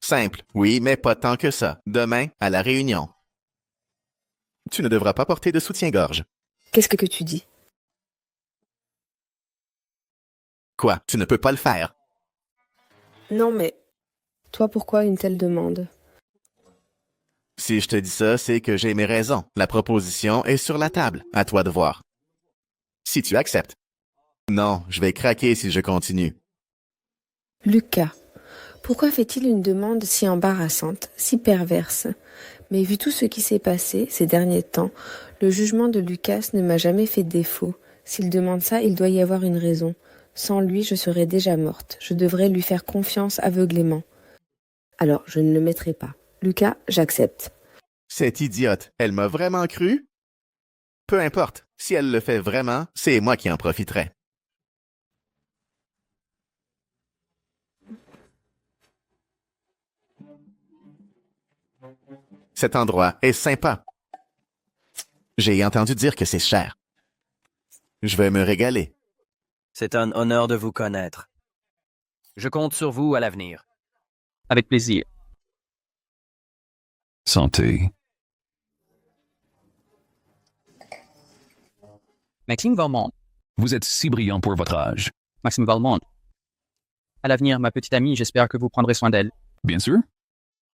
Simple, oui, mais pas tant que ça. Demain, à la réunion. Tu ne devras pas porter de soutien-gorge. Qu'est-ce que tu dis? Quoi, tu ne peux pas le faire? Non, mais... Toi, pourquoi une telle demande? Si je te dis ça, c'est que j'ai mes raisons. La proposition est sur la table. À toi de voir. Si tu acceptes. Non, je vais craquer si je continue. Lucas, pourquoi fait-il une demande si embarrassante, si perverse? Mais vu tout ce qui s'est passé ces derniers temps, le jugement de Lucas ne m'a jamais fait défaut. S'il demande ça, il doit y avoir une raison. Sans lui, je serais déjà morte. Je devrais lui faire confiance aveuglément. Alors, je ne le mettrai pas. Lucas, j'accepte. Cette idiote, elle m'a vraiment cru? Peu importe, si elle le fait vraiment, c'est moi qui en profiterai. Cet endroit est sympa. J'ai entendu dire que c'est cher. Je vais me régaler. C'est un honneur de vous connaître. Je compte sur vous à l'avenir. Avec plaisir. Santé. Maxime Valmont. Vous êtes si brillant pour votre âge. Maxime Valmont. À l'avenir, ma petite amie, j'espère que vous prendrez soin d'elle. Bien sûr.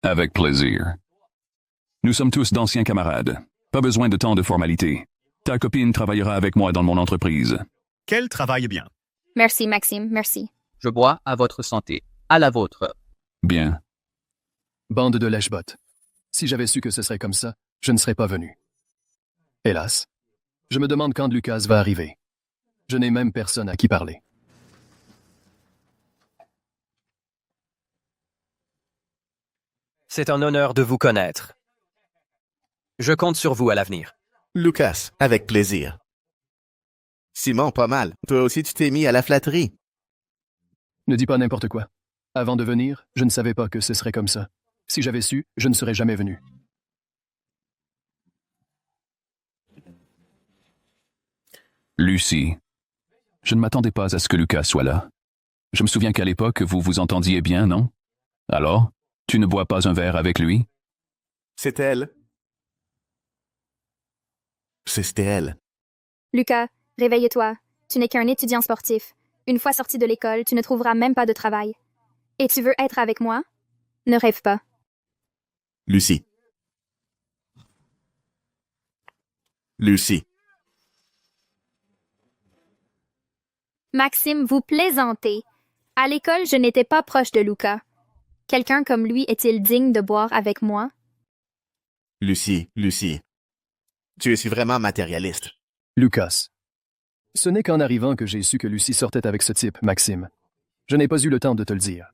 Avec plaisir. Nous sommes tous d'anciens camarades. Pas besoin de tant de formalités. Ta copine travaillera avec moi dans mon entreprise. Qu'elle travaille bien. Merci, Maxime, merci. Je bois à votre santé. À la vôtre. Bien. Bande de lèche-bottes. Si j'avais su que ce serait comme ça, je ne serais pas venu. Hélas. Je me demande quand Lucas va arriver. Je n'ai même personne à qui parler. C'est un honneur de vous connaître. Je compte sur vous à l'avenir. Lucas, avec plaisir. Simon, pas mal. Toi aussi, tu t'es mis à la flatterie. Ne dis pas n'importe quoi. Avant de venir, je ne savais pas que ce serait comme ça. Si j'avais su, je ne serais jamais venu. Lucie. Je ne m'attendais pas à ce que Lucas soit là. Je me souviens qu'à l'époque, vous vous entendiez bien, non? Alors, tu ne bois pas un verre avec lui? C'est elle. C'était elle. Lucas, réveille-toi. Tu n'es qu'un étudiant sportif. Une fois sorti de l'école, tu ne trouveras même pas de travail. Et tu veux être avec moi? Ne rêve pas. Lucie. Lucie. Maxime, vous plaisantez. À l'école, je n'étais pas proche de Lucas. Quelqu'un comme lui est-il digne de boire avec moi? Lucie. Tu es vraiment matérialiste. Lucas. Ce n'est qu'en arrivant que j'ai su que Lucie sortait avec ce type, Maxime. Je n'ai pas eu le temps de te le dire.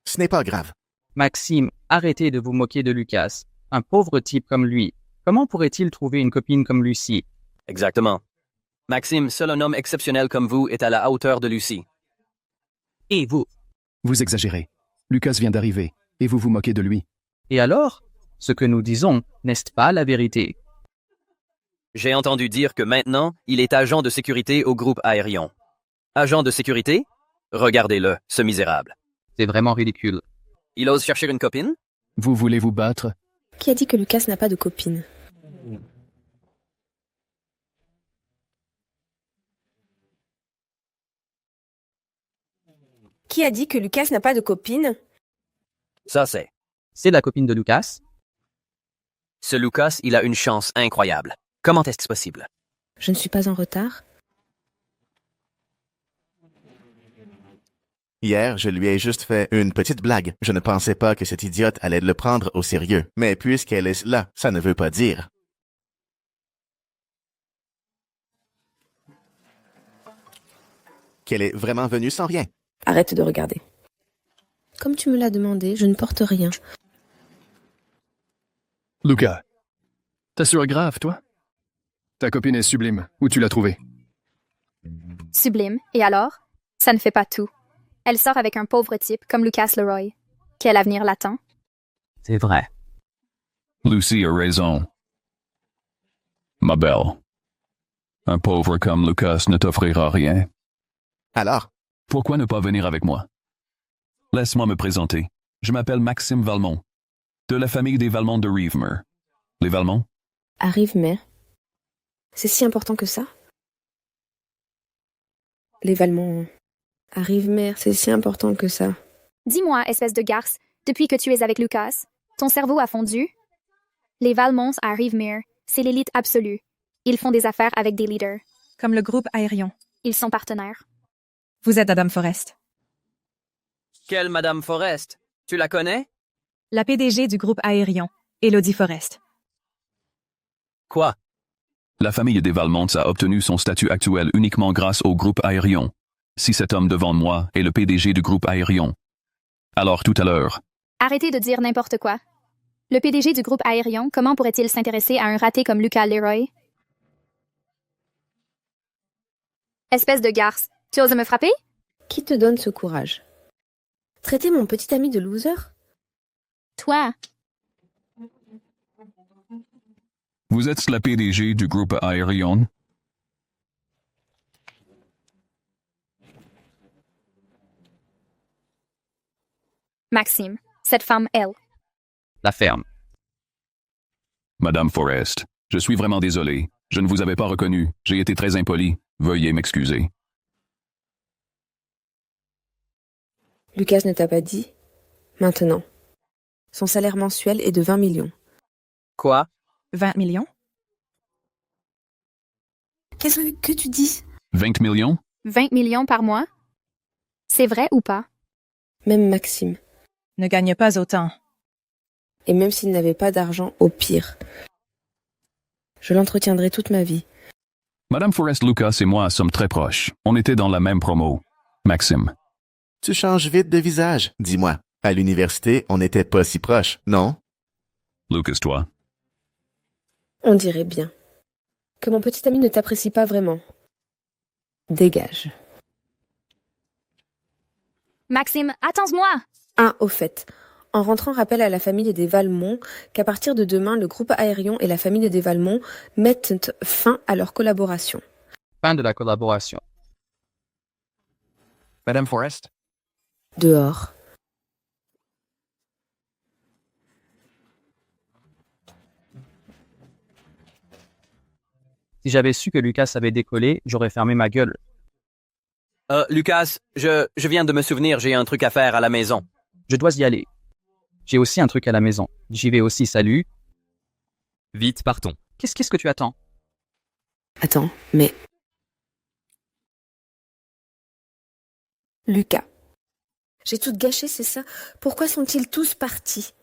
Ce n'est pas grave. Maxime, arrêtez de vous moquer de Lucas. Un pauvre type comme lui. Comment pourrait-il trouver une copine comme Lucie? Exactement. Maxime, seul un homme exceptionnel comme vous est à la hauteur de Lucie. Et vous? Vous exagérez. Lucas vient d'arriver, et vous vous moquez de lui. Et alors? Ce que nous disons, n'est-ce pas la vérité? J'ai entendu dire que maintenant, il est agent de sécurité au groupe Aérion. Agent de sécurité? Regardez-le, ce misérable. C'est vraiment ridicule. Il ose chercher une copine? Vous voulez vous battre? Qui a dit que Lucas n'a pas de copine? Qui a dit que Lucas n'a pas de copine? Ça, c'est. C'est la copine de Lucas? Ce Lucas, il a une chance incroyable. Comment est-ce possible? Je ne suis pas en retard. Hier, je lui ai juste fait une petite blague. Je ne pensais pas que cette idiote allait le prendre au sérieux. Mais puisqu'elle est là, ça ne veut pas dire. Qu'elle est vraiment venue sans rien. Arrête de regarder. Comme tu me l'as demandé, je ne porte rien. Lucas, t'assures grave, toi? Ta copine est sublime. Où tu l'as trouvée? Sublime. Et alors? Ça ne fait pas tout. Elle sort avec un pauvre type comme Lucas Leroy. Quel avenir l'attend? C'est vrai. Lucy a raison. Ma belle. Un pauvre comme Lucas ne t'offrira rien. Alors? Pourquoi ne pas venir avec moi? Laisse-moi me présenter. Je m'appelle Maxime Valmont, de la famille des Valmont de Rivemere. Les Valmont? À Rivemere? C'est si important que ça? Les Valmont... À Rivemere, c'est si important que ça. Dis-moi, espèce de garce, depuis que tu es avec Lucas, ton cerveau a fondu? Les Valmonts à Rivemere, c'est l'élite absolue. Ils font des affaires avec des leaders. Comme le groupe Aérion. Ils sont partenaires. Vous êtes Madame Forrest. Quelle Madame Forrest? Tu la connais? La PDG du groupe Aérion, Elodie Forrest. Quoi? La famille des Valmont a obtenu son statut actuel uniquement grâce au groupe Aérion. Si cet homme devant moi est le PDG du groupe Aérion. Alors tout à l'heure. Arrêtez de dire n'importe quoi. Le PDG du groupe Aérion, comment pourrait-il s'intéresser à un raté comme Lucas Leroy? Espèce de garce, tu oses me frapper? Qui te donne ce courage? Traiter mon petit ami de loser? Toi. Vous êtes la PDG du groupe Aérion? Maxime, cette femme, elle. La ferme. Madame Forrest, je suis vraiment désolé. Je ne vous avais pas reconnu. J'ai été très impoli. Veuillez m'excuser. Lucas ne t'a pas dit? Maintenant. Son salaire mensuel est de 20 millions. Quoi? 20 millions? Qu'est-ce que tu dis? 20 millions? 20 millions par mois? C'est vrai ou pas? Même Maxime. Ne gagne pas autant. Et même s'il n'avait pas d'argent, au pire. Je l'entretiendrai toute ma vie. Madame Forrest, Lucas et moi sommes très proches. On était dans la même promo. Maxime. Tu changes vite de visage, dis-moi. À l'université, on n'était pas si proches, non? Lucas, toi? On dirait bien. Que mon petit ami ne t'apprécie pas vraiment. Dégage. Maxime, attends-moi! Au fait, en rentrant, rappelle à la famille des Valmont qu'à partir de demain, le groupe Aérion et la famille des Valmont mettent fin à leur collaboration. Fin de la collaboration. Madame Forrest? Dehors. Si j'avais su que Lucas avait décollé, j'aurais fermé ma gueule. Lucas, je viens de me souvenir, j'ai un truc à faire à la maison. Je dois y aller. J'ai aussi un truc à la maison. J'y vais aussi, salut. Vite, partons. Qu'est-ce que tu attends? Attends, mais... Lucas. J'ai tout gâché, c'est ça? Pourquoi sont-ils tous partis?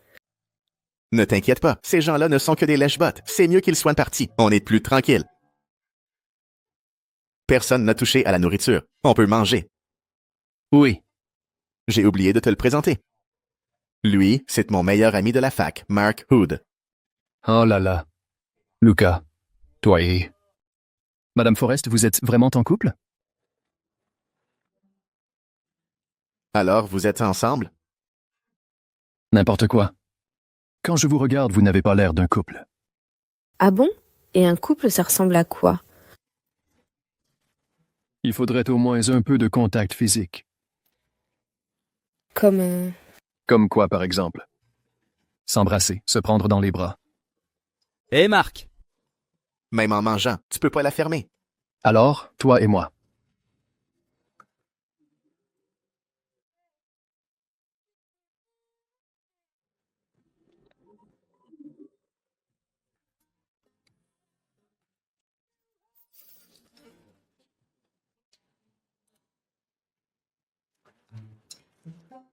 Ne t'inquiète pas, ces gens-là ne sont que des lèche-bottes. C'est mieux qu'ils soient partis. On est plus tranquille. Personne n'a touché à la nourriture. On peut manger. Oui. J'ai oublié de te le présenter. Lui, c'est mon meilleur ami de la fac, Mark Hood. Oh là là. Lucas, toi et... Madame Forrest, vous êtes vraiment en couple? Alors, vous êtes ensemble? N'importe quoi. Quand je vous regarde, vous n'avez pas l'air d'un couple. Ah bon? Et un couple, ça ressemble à quoi? Il faudrait au moins un peu de contact physique. Comme Comme quoi, par exemple? S'embrasser, se prendre dans les bras. Hé, Marc! Même en mangeant, tu peux pas la fermer. Alors, toi et moi.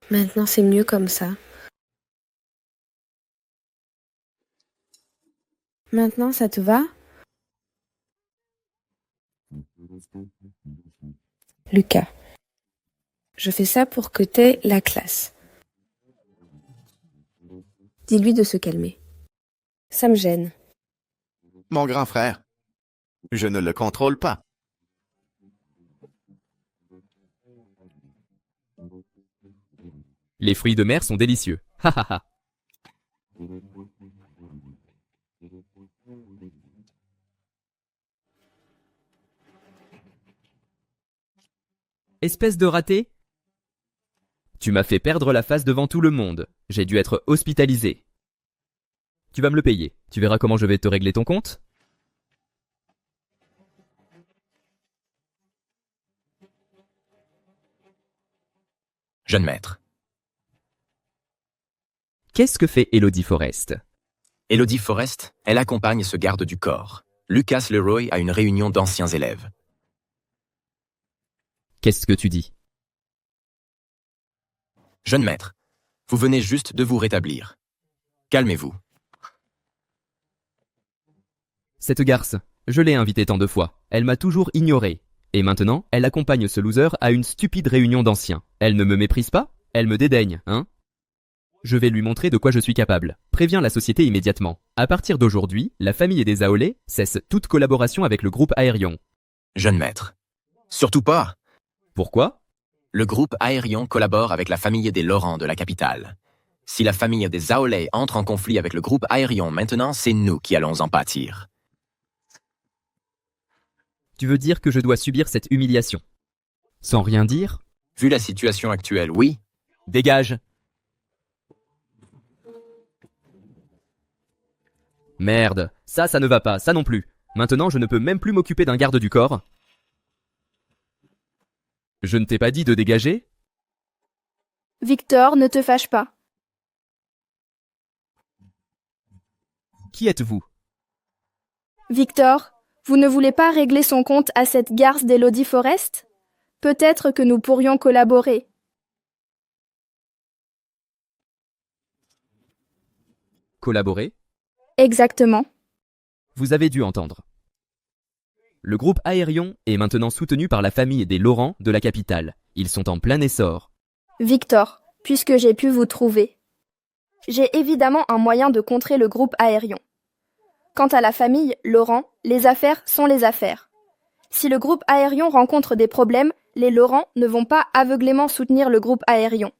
Maintenant, c'est mieux comme ça. Maintenant, ça te va? Lucas. Je fais ça pour que t'aies la classe. Dis-lui de se calmer. Ça me gêne. Mon grand frère, je ne le contrôle pas. Les fruits de mer sont délicieux. Ha ha ha. Espèce de raté? Tu m'as fait perdre la face devant tout le monde. J'ai dû être hospitalisé. Tu vas me le payer. Tu verras comment je vais te régler ton compte. Jeune maître. Qu'est-ce que fait Elodie Forrest? Elodie Forrest, elle accompagne ce garde du corps. Lucas Leroy a une réunion d'anciens élèves. Qu'est-ce que tu dis? Jeune maître, vous venez juste de vous rétablir. Calmez-vous. Cette garce, je l'ai invitée tant de fois. Elle m'a toujours ignoré. Et maintenant, elle accompagne ce loser à une stupide réunion d'anciens. Elle ne me méprise pas? Elle me dédaigne, hein? Je vais lui montrer de quoi je suis capable. Préviens la société immédiatement. À partir d'aujourd'hui, la famille des Aolé cesse toute collaboration avec le groupe Aérion. Jeune maître. Surtout pas. Pourquoi? Le groupe Aérion collabore avec la famille des Laurent de la capitale. Si la famille des Aolé entre en conflit avec le groupe Aérion maintenant, c'est nous qui allons en pâtir. Tu veux dire que je dois subir cette humiliation? Sans rien dire? Vu la situation actuelle, oui. Dégage! Merde, ça ne va pas, ça non plus. Maintenant, je ne peux même plus m'occuper d'un garde du corps. Je ne t'ai pas dit de dégager? Victor, ne te fâche pas. Qui êtes-vous? Victor, vous ne voulez pas régler son compte à cette garce d'Elodie Forrest? Peut-être que nous pourrions collaborer. Collaborer? Exactement. Vous avez dû entendre. Le groupe Aérion est maintenant soutenu par la famille des Laurent de la capitale. Ils sont en plein essor. Victor, puisque j'ai pu vous trouver. J'ai évidemment un moyen de contrer le groupe Aérion. Quant à la famille Laurent, les affaires sont les affaires. Si le groupe Aérion rencontre des problèmes, les Laurent ne vont pas aveuglément soutenir le groupe Aérion.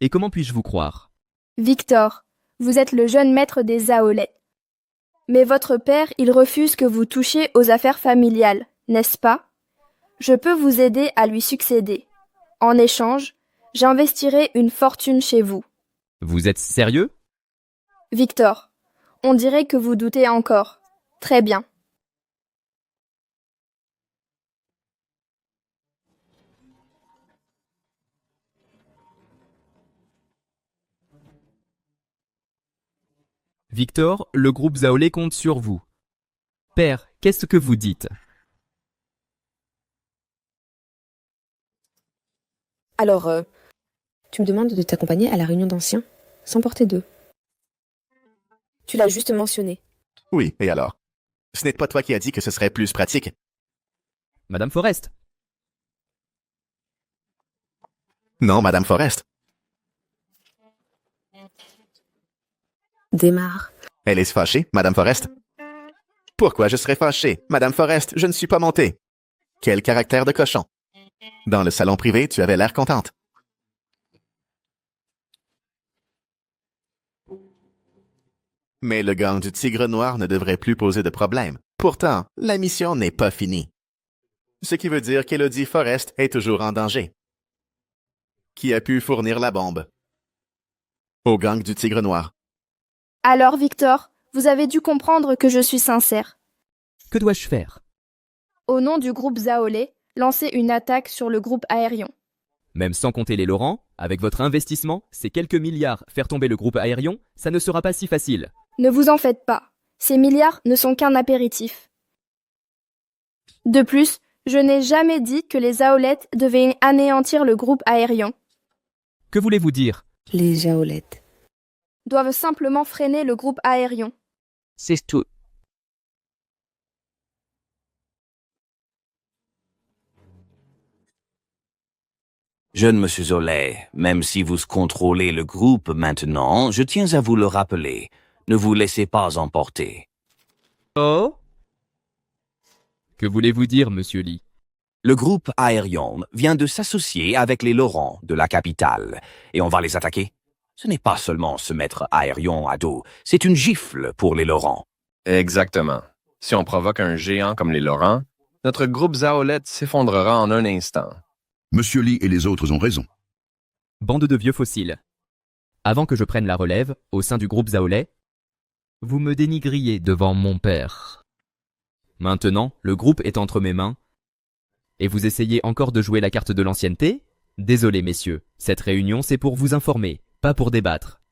Et comment puis-je vous croire? Victor, vous êtes le jeune maître des Aolais. Mais votre père, il refuse que vous touchiez aux affaires familiales, n'est-ce pas? Je peux vous aider à lui succéder. En échange, j'investirai une fortune chez vous. Vous êtes sérieux? Victor, on dirait que vous doutez encore. Très bien. Victor, le groupe Zaolé compte sur vous. Père, qu'est-ce que vous dites? Alors, tu me demandes de t'accompagner à la réunion d'anciens, sans porter d'eux. Tu l'as juste mentionné. Oui, et alors? Ce n'est pas toi qui as dit que ce serait plus pratique. Madame Forrest. Non, Madame Forrest. Démarre. Elle est fâchée, Madame Forrest? Pourquoi je serais fâché? Madame Forrest, je ne suis pas monté. Quel caractère de cochon. Dans le salon privé, tu avais l'air contente. Mais le gang du Tigre Noir ne devrait plus poser de problème. Pourtant, la mission n'est pas finie. Ce qui veut dire qu'Elodie Forrest est toujours en danger. Qui a pu fournir la bombe? Au gang du Tigre Noir. Alors, Victor, vous avez dû comprendre que je suis sincère. Que dois-je faire? Au nom du groupe Zaolé, lancez une attaque sur le groupe Aérion. Même sans compter les Laurent, avec votre investissement, ces quelques milliards, faire tomber le groupe Aérion, ça ne sera pas si facile. Ne vous en faites pas. Ces milliards ne sont qu'un apéritif. De plus, je n'ai jamais dit que les Aoulettes devaient anéantir le groupe Aérion. Que voulez-vous dire? Les Aoulettes doivent simplement freiner le groupe Aérion. C'est tout. Jeune monsieur Zolet, même si vous contrôlez le groupe maintenant, je tiens à vous le rappeler. Ne vous laissez pas emporter. Oh? Que voulez-vous dire, monsieur Lee? Le groupe Aérion vient de s'associer avec les Laurent de la capitale, et on va les attaquer. Ce n'est pas seulement se mettre Aérion à dos, c'est une gifle pour les Laurent. Exactement. Si on provoque un géant comme les Laurent, notre groupe Zaolette s'effondrera en un instant. Monsieur Lee et les autres ont raison. Bande de vieux fossiles. Avant que je prenne la relève, au sein du groupe Zaolais, vous me dénigriez devant mon père. Maintenant, le groupe est entre mes mains, et vous essayez encore de jouer la carte de l'ancienneté? Désolé, messieurs, cette réunion c'est pour vous informer, pas pour débattre.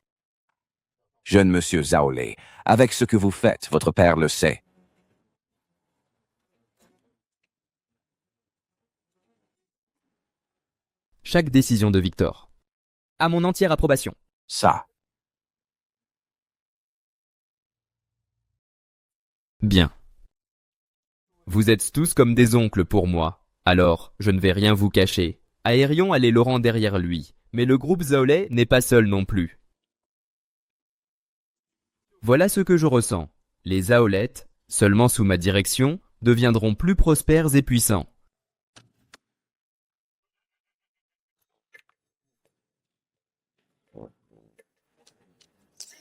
Jeune monsieur Zaolé, avec ce que vous faites, votre père le sait. Chaque décision de Victor. À mon entière approbation. Ça. Bien. Vous êtes tous comme des oncles pour moi. Alors, je ne vais rien vous cacher. Aérion a les Laurent derrière lui, mais le groupe Zaolais n'est pas seul non plus. Voilà ce que je ressens. Les Zaolettes, seulement sous ma direction, deviendront plus prospères et puissants.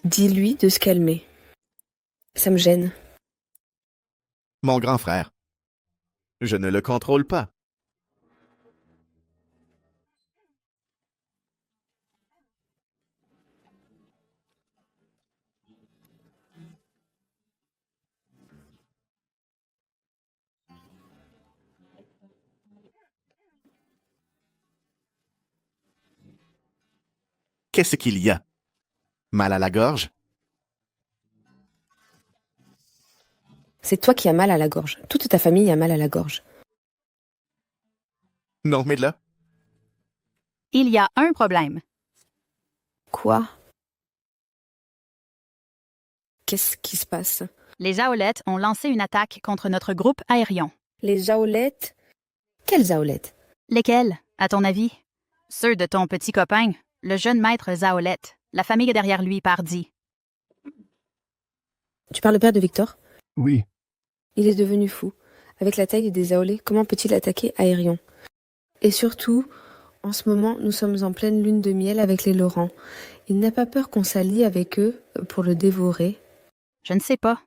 Dis-lui de se calmer. Ça me gêne. Mon grand frère. Je ne le contrôle pas. Qu'est-ce qu'il y a? Mal à la gorge? C'est toi qui as mal à la gorge. Toute ta famille a mal à la gorge. Non, mais là. Il y a un problème. Quoi? Qu'est-ce qui se passe? Les Aoulettes ont lancé une attaque contre notre groupe Aérion. Les Aoulettes? Quelles Aoulettes? Lesquelles, à ton avis? Ceux de ton petit copain, le jeune maître Zaolette. La famille derrière lui, pardi. Tu parles le père de Victor? Oui. Il est devenu fou. Avec la taille des Zaolés, comment peut-il attaquer Aérion? Et surtout, en ce moment, nous sommes en pleine lune de miel avec les Laurent. Il n'a pas peur qu'on s'allie avec eux pour le dévorer? Je ne sais pas.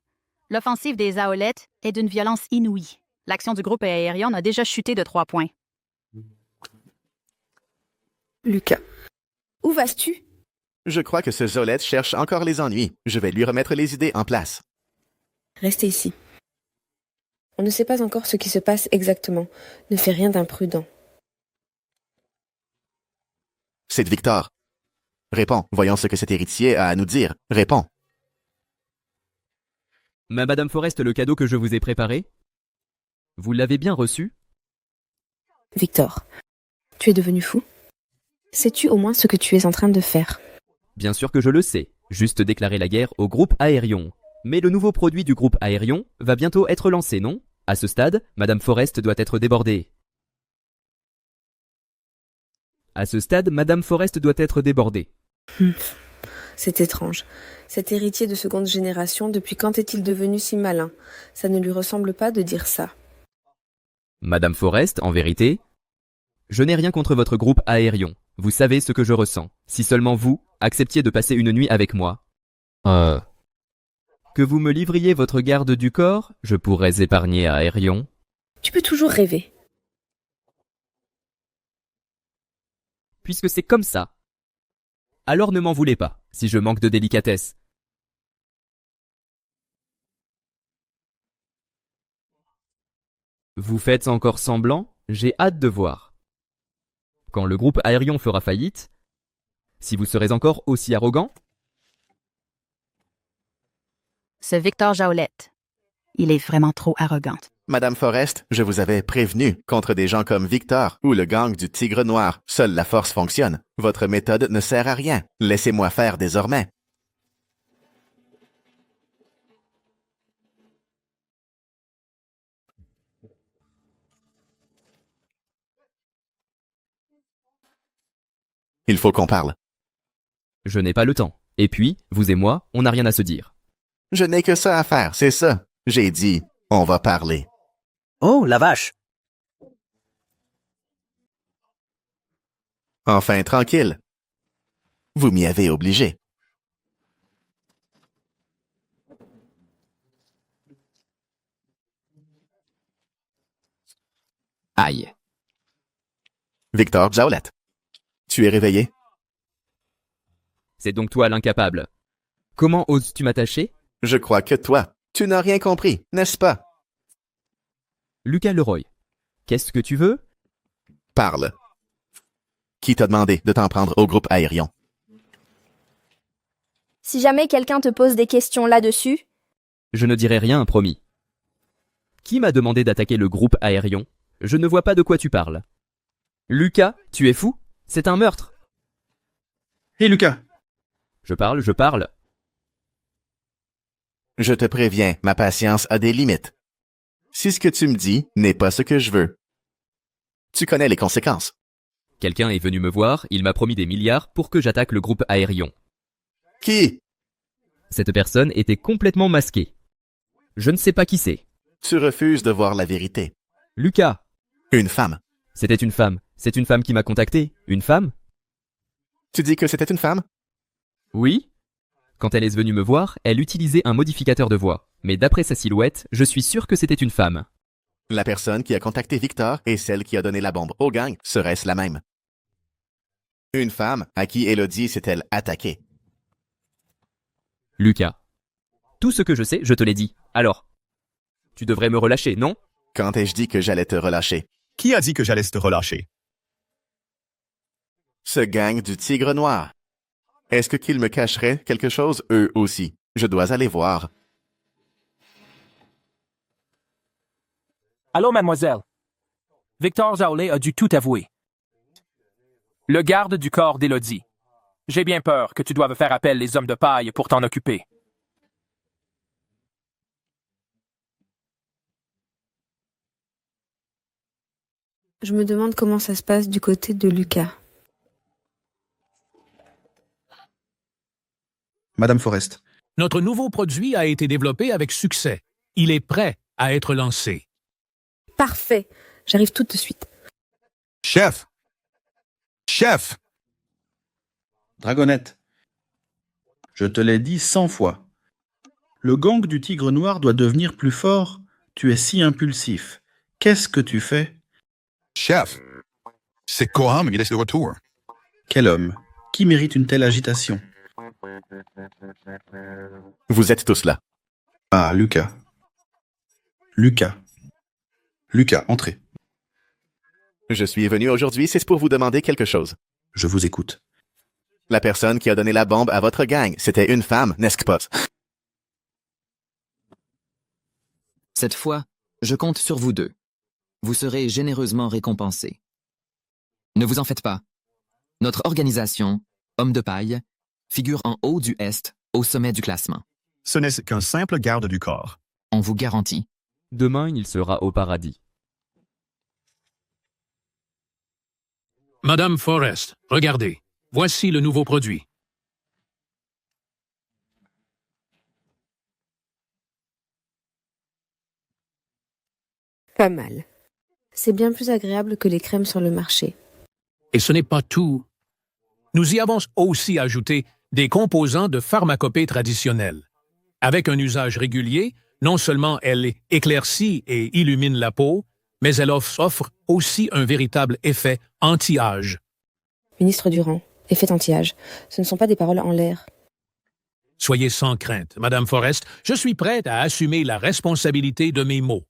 L'offensive des Zaolettes est d'une violence inouïe. L'action du groupe Aérion a déjà chuté de 3 points. Lucas. Où vas-tu? Je crois que ce Zolette cherche encore les ennuis. Je vais lui remettre les idées en place. Restez ici. On ne sait pas encore ce qui se passe exactement. Ne fais rien d'imprudent. C'est Victor. Réponds. Voyons ce que cet héritier a à nous dire. Réponds. Madame Forest, le cadeau que je vous ai préparé? Vous l'avez bien reçu? Victor, tu es devenu fou? Sais-tu au moins ce que tu es en train de faire? Bien sûr que je le sais. Juste déclarer la guerre au groupe Aérion. Mais le nouveau produit du groupe Aérion va bientôt être lancé, non? À ce stade, Madame Forest doit être débordée. À ce stade, Madame Forest doit être débordée. C'est étrange. Cet héritier de seconde génération, depuis quand est-il devenu si malin? Ça ne lui ressemble pas de dire ça. Madame Forest, en vérité, je n'ai rien contre votre groupe Aérion. Vous savez ce que je ressens. Si seulement vous acceptiez de passer une nuit avec moi. Que vous me livriez votre garde du corps, je pourrais épargner à Aérion. Tu peux toujours rêver. puisque c'est comme ça. Alors ne m'en voulez pas, si je manque de délicatesse. Vous faites encore semblant? J'ai hâte de voir. Quand le groupe Aérion fera faillite, si vous serez encore aussi arrogant? Ce Victor Jaolette, il est vraiment trop arrogant. Madame Forrest, je vous avais prévenu contre des gens comme Victor ou le gang du Tigre Noir. Seule la force fonctionne. Votre méthode ne sert à rien. Laissez-moi faire désormais. Il faut qu'on parle. Je n'ai pas le temps. Et puis, vous et moi, on n'a rien à se dire. Je n'ai que ça à faire, c'est ça. J'ai dit, on va parler. Oh, la vache! Enfin, tranquille. Vous m'y avez obligé. Aïe. Victor Jaolette. Tu es réveillé? C'est donc toi l'incapable. Comment oses-tu m'attacher? Je crois que toi, tu n'as rien compris, n'est-ce pas? Lucas Leroy, qu'est-ce que tu veux? Parle. Qui t'a demandé de t'en prendre au groupe Aérion? Si jamais quelqu'un te pose des questions là-dessus, Je ne dirai rien, promis. Qui m'a demandé d'attaquer le groupe Aérion? Je ne vois pas de quoi tu parles. Lucas, tu es fou? C'est un meurtre. Hé Lucas! Je parle. Je te préviens, ma patience a des limites. Si ce que tu me dis n'est pas ce que je veux, tu connais les conséquences. Quelqu'un est venu me voir, il m'a promis des milliards pour que j'attaque le groupe Aérion. Qui? Cette personne était complètement masquée. Je ne sais pas qui c'est. Tu refuses de voir la vérité. Lucas! Une femme. C'était une femme. C'est une femme qui m'a contacté. Une femme? Tu dis que c'était une femme? Oui. Quand elle est venue me voir, elle utilisait un modificateur de voix. Mais d'après sa silhouette, je suis sûr que c'était une femme. La personne qui a contacté Victor et celle qui a donné la bombe au gang, serait-ce la même? Une femme à qui Elodie s'est-elle attaquée? Lucas. Tout ce que je sais, je te l'ai dit. Alors, tu devrais me relâcher, non? Quand ai-je dit que j'allais te relâcher? Qui a dit que j'allais te relâcher? Ce gang du Tigre Noir. Est-ce qu'ils me cacheraient quelque chose, eux aussi? Je dois aller voir. Allô, mademoiselle. Victor Jaolette a dû tout avouer. Le garde du corps d'Élodie. J'ai bien peur que tu doives faire appel les hommes de paille pour t'en occuper. Je me demande comment ça se passe du côté de Lucas. Madame Forrest. Notre nouveau produit a été développé avec succès. Il est prêt à être lancé. Parfait. J'arrive tout de suite. Chef! Chef! Dragonette. Je te l'ai dit 100 fois. Le gang du Tigre Noir doit devenir plus fort. Tu es si impulsif. Qu'est-ce que tu fais? Chef! C'est Coham, il est de retour. Quel homme? Qui mérite une telle agitation? Vous êtes tous là. Ah, Lucas. Lucas, entrez. Je suis venu aujourd'hui, c'est pour vous demander quelque chose. Je vous écoute. La personne qui a donné la bombe à votre gang, c'était une femme, n'est-ce pas? Cette fois, je compte sur vous deux. Vous serez généreusement récompensés. Ne vous en faites pas. Notre organisation, Homme de paille, figure en haut du Est, au sommet du classement. Ce n'est qu'un simple garde du corps. On vous garantit. Demain, il sera au paradis. Madame Forrest, regardez. Voici le nouveau produit. Pas mal. C'est bien plus agréable que les crèmes sur le marché. Et ce n'est pas tout. Nous y avons aussi ajouté des composants de pharmacopée traditionnelle. Avec un usage régulier, non seulement elle éclaircit et illumine la peau, mais elle offre aussi un véritable effet anti-âge. Ministre Durand, effet anti-âge. Ce ne sont pas des paroles en l'air. Soyez sans crainte, Madame Forrest, je suis prête à assumer la responsabilité de mes mots.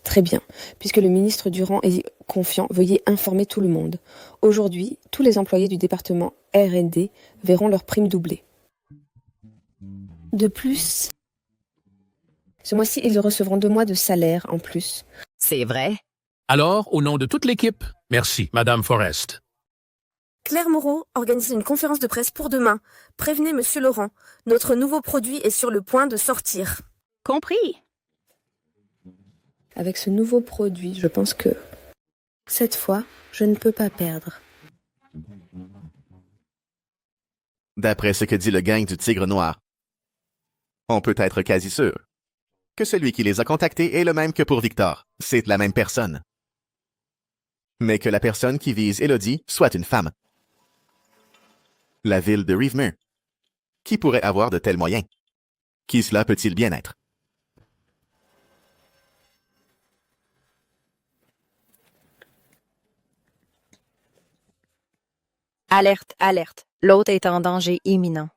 Très bien. Puisque le ministre Durand est confiant, veuillez informer tout le monde. Aujourd'hui, tous les employés du département R&D verront leur prime doublée. De plus, ce mois-ci, ils recevront 2 mois de salaire en plus. C'est vrai? Alors, au nom de toute l'équipe, merci, Madame Forrest. Claire Moreau organise une conférence de presse pour demain. Prévenez Monsieur Laurent. Notre nouveau produit est sur le point de sortir. Compris. Avec ce nouveau produit, je pense que cette fois, je ne peux pas perdre. D'après ce que dit le gang du Tigre Noir, on peut être quasi sûr que celui qui les a contactés est le même que pour Victor. C'est la même personne. Mais que la personne qui vise Elodie soit une femme. La ville de Rivemere. Qui pourrait avoir de tels moyens? Qui cela peut-il bien être? Alerte, alerte. L'hôte est en danger imminent.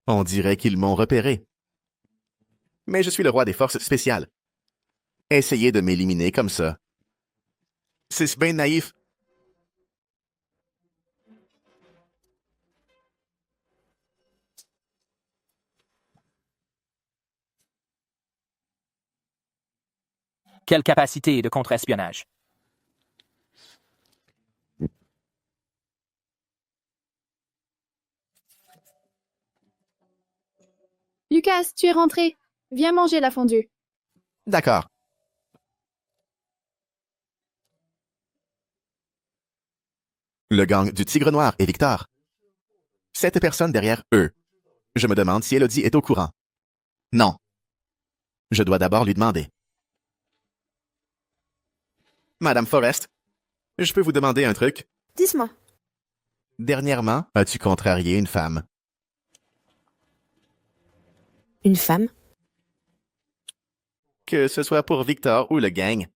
On dirait qu'ils m'ont repéré. Mais je suis le roi des forces spéciales. Essayez de m'éliminer comme ça. C'est bien naïf. Quelle capacité de contre-espionnage? Lucas, tu es rentré. Viens manger la fondue. D'accord. Le gang du Tigre Noir et Victor. Cette personne derrière eux. Je me demande si Elodie est au courant. Non. Je dois d'abord lui demander. Madame Forrest, je peux vous demander un truc? Dis-moi. Dernièrement, as-tu contrarié une femme? Une femme? Que ce soit pour Victor ou le gang.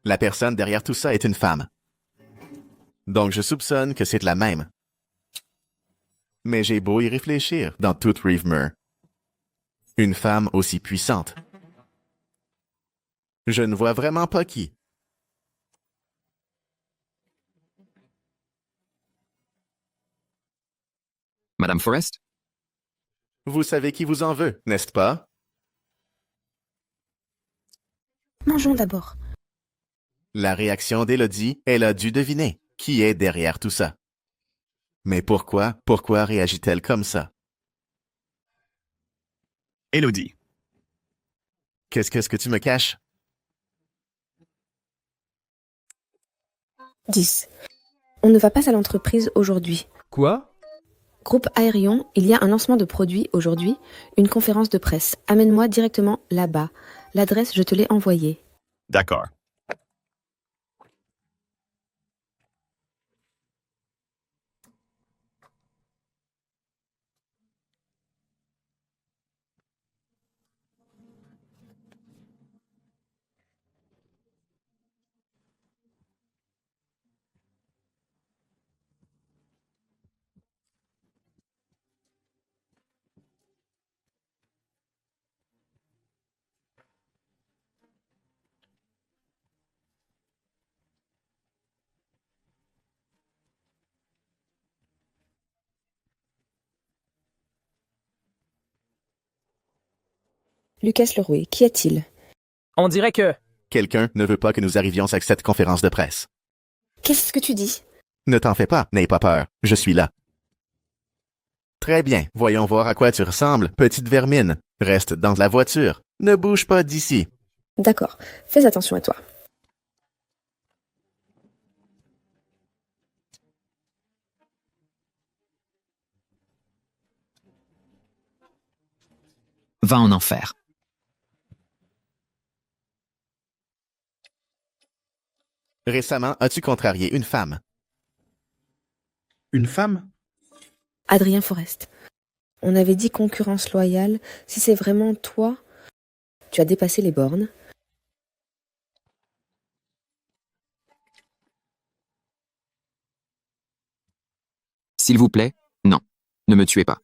La personne derrière tout ça est une femme. Donc je soupçonne que c'est la même. Mais j'ai beau y réfléchir dans toute Rivemere. Une femme aussi puissante. Je ne vois vraiment pas qui. Madame Forrest? Vous savez qui vous en veut, n'est-ce pas? Mangeons d'abord. La réaction d'Elodie, elle a dû deviner qui est derrière tout ça. Mais pourquoi réagit-elle comme ça? Elodie. Qu'est-ce que tu me caches? 10. On ne va pas à l'entreprise aujourd'hui. Quoi? Groupe Aérion, il y a un lancement de produit aujourd'hui, une conférence de presse. Amène-moi directement là-bas. L'adresse, je te l'ai envoyée. D'accord. Lucas Lerouet, qu'y a-t-il? On dirait que... Quelqu'un ne veut pas que nous arrivions à cette conférence de presse. Qu'est-ce que tu dis? Ne t'en fais pas, n'aie pas peur, je suis là. Très bien, voyons voir à quoi tu ressembles, petite vermine. Reste dans la voiture, ne bouge pas d'ici. D'accord, fais attention à toi. Va en enfer. Récemment, as-tu contrarié une femme? Une femme? Adrien Forest. On avait dit concurrence loyale. Si c'est vraiment toi, tu as dépassé les bornes. S'il vous plaît, non. Ne me tuez pas.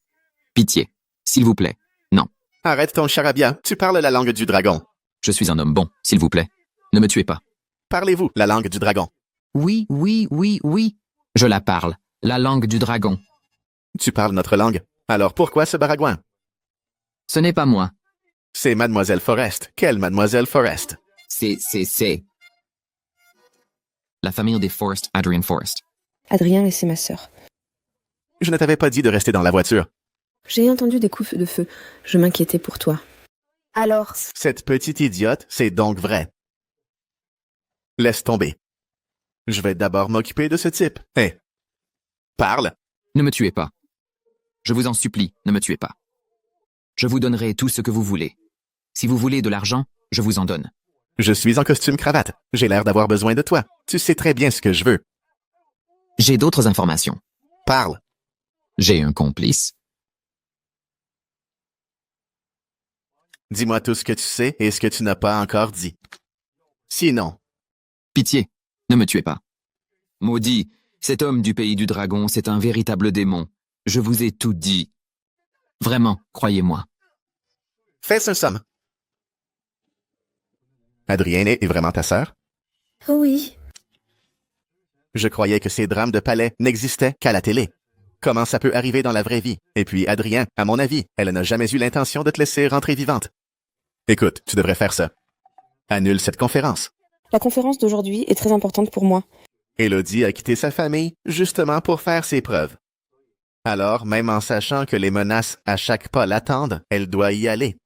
Pitié. S'il vous plaît, non. Arrête ton charabia, tu parles la langue du dragon. Je suis un homme bon, s'il vous plaît. Ne me tuez pas. Parlez-vous la langue du dragon? Oui, oui, oui, oui. Je la parle. La langue du dragon. Tu parles notre langue. Alors pourquoi ce baragouin? Ce n'est pas moi. C'est Mademoiselle Forest. Quelle Mademoiselle Forest? C'est... La famille des Forest, Adrian Forest. Adrien et c'est ma sœur. Je ne t'avais pas dit de rester dans la voiture. J'ai entendu des coups de feu. Je m'inquiétais pour toi. Alors... Cette petite idiote, c'est donc vrai. Laisse tomber. Je vais d'abord m'occuper de ce type. Hé, parle. Ne me tuez pas. Je vous en supplie, ne me tuez pas. Je vous donnerai tout ce que vous voulez. Si vous voulez de l'argent, je vous en donne. Je suis en costume cravate. J'ai l'air d'avoir besoin de toi. Tu sais très bien ce que je veux. J'ai d'autres informations. Parle. J'ai un complice. Dis-moi tout ce que tu sais et ce que tu n'as pas encore dit. Sinon... Pitié, ne me tuez pas. Maudit, cet homme du pays du dragon, c'est un véritable démon. Je vous ai tout dit. Vraiment, croyez-moi. Fais un somme. Adrienne est vraiment ta sœur? Oui. Je croyais que ces drames de palais n'existaient qu'à la télé. Comment ça peut arriver dans la vraie vie? Et puis, Adrien, à mon avis, elle n'a jamais eu l'intention de te laisser rentrer vivante. Écoute, tu devrais faire ça. Annule cette conférence. La conférence d'aujourd'hui est très importante pour moi. Élodie a quitté sa famille justement pour faire ses preuves. Alors, même en sachant que les menaces à chaque pas l'attendent, elle doit y aller.